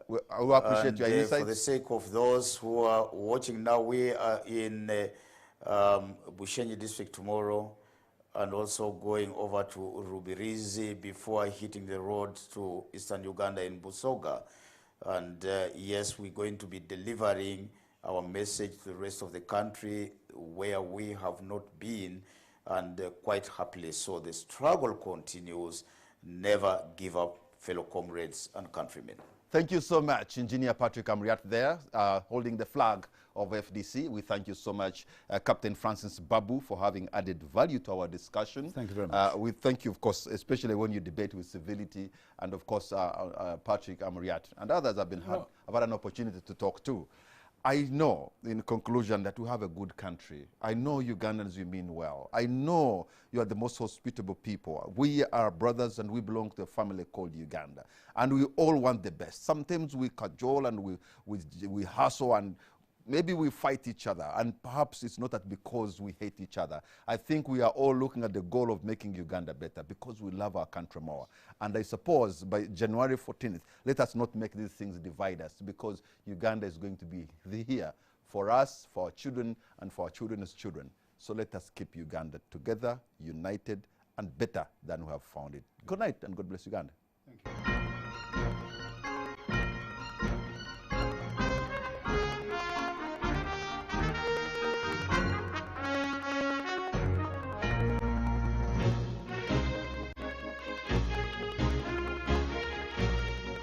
We appreciate your insights. For the sake of those who are watching now, we are in Bushenyi district tomorrow, and also going over to Rubirizi before hitting the road to eastern Uganda in Busoga. And yes, we're going to be delivering our message to the rest of the country where we have not been, and quite happily. So the struggle continues. Never give up, fellow comrades and countrymen. Thank you so much, Engineer Patrick Amuriat there, holding the flag of FDC. We thank you so much, Captain Francis Babu, for having added value to our discussion. Thank you very much. We thank you, of course, especially when you debate with civility, and of course, Patrick Amuriat and others have had an opportunity to talk to. I know, in conclusion, that we have a good country. I know Ugandans, you mean well. I know you are the most hospitable people. We are brothers, and we belong to a family called Uganda. And we all want the best. Sometimes we cajole and we hustle, and maybe we fight each other, and perhaps it's not that because we hate each other. I think we are all looking at the goal of making Uganda better because we love our country more. And I suppose by January 14th, let us not make these things divide us, because Uganda is going to be here for us, for our children, and for our children's children. So let us keep Uganda together, united, and better than we have found it. Good night, and God bless Uganda.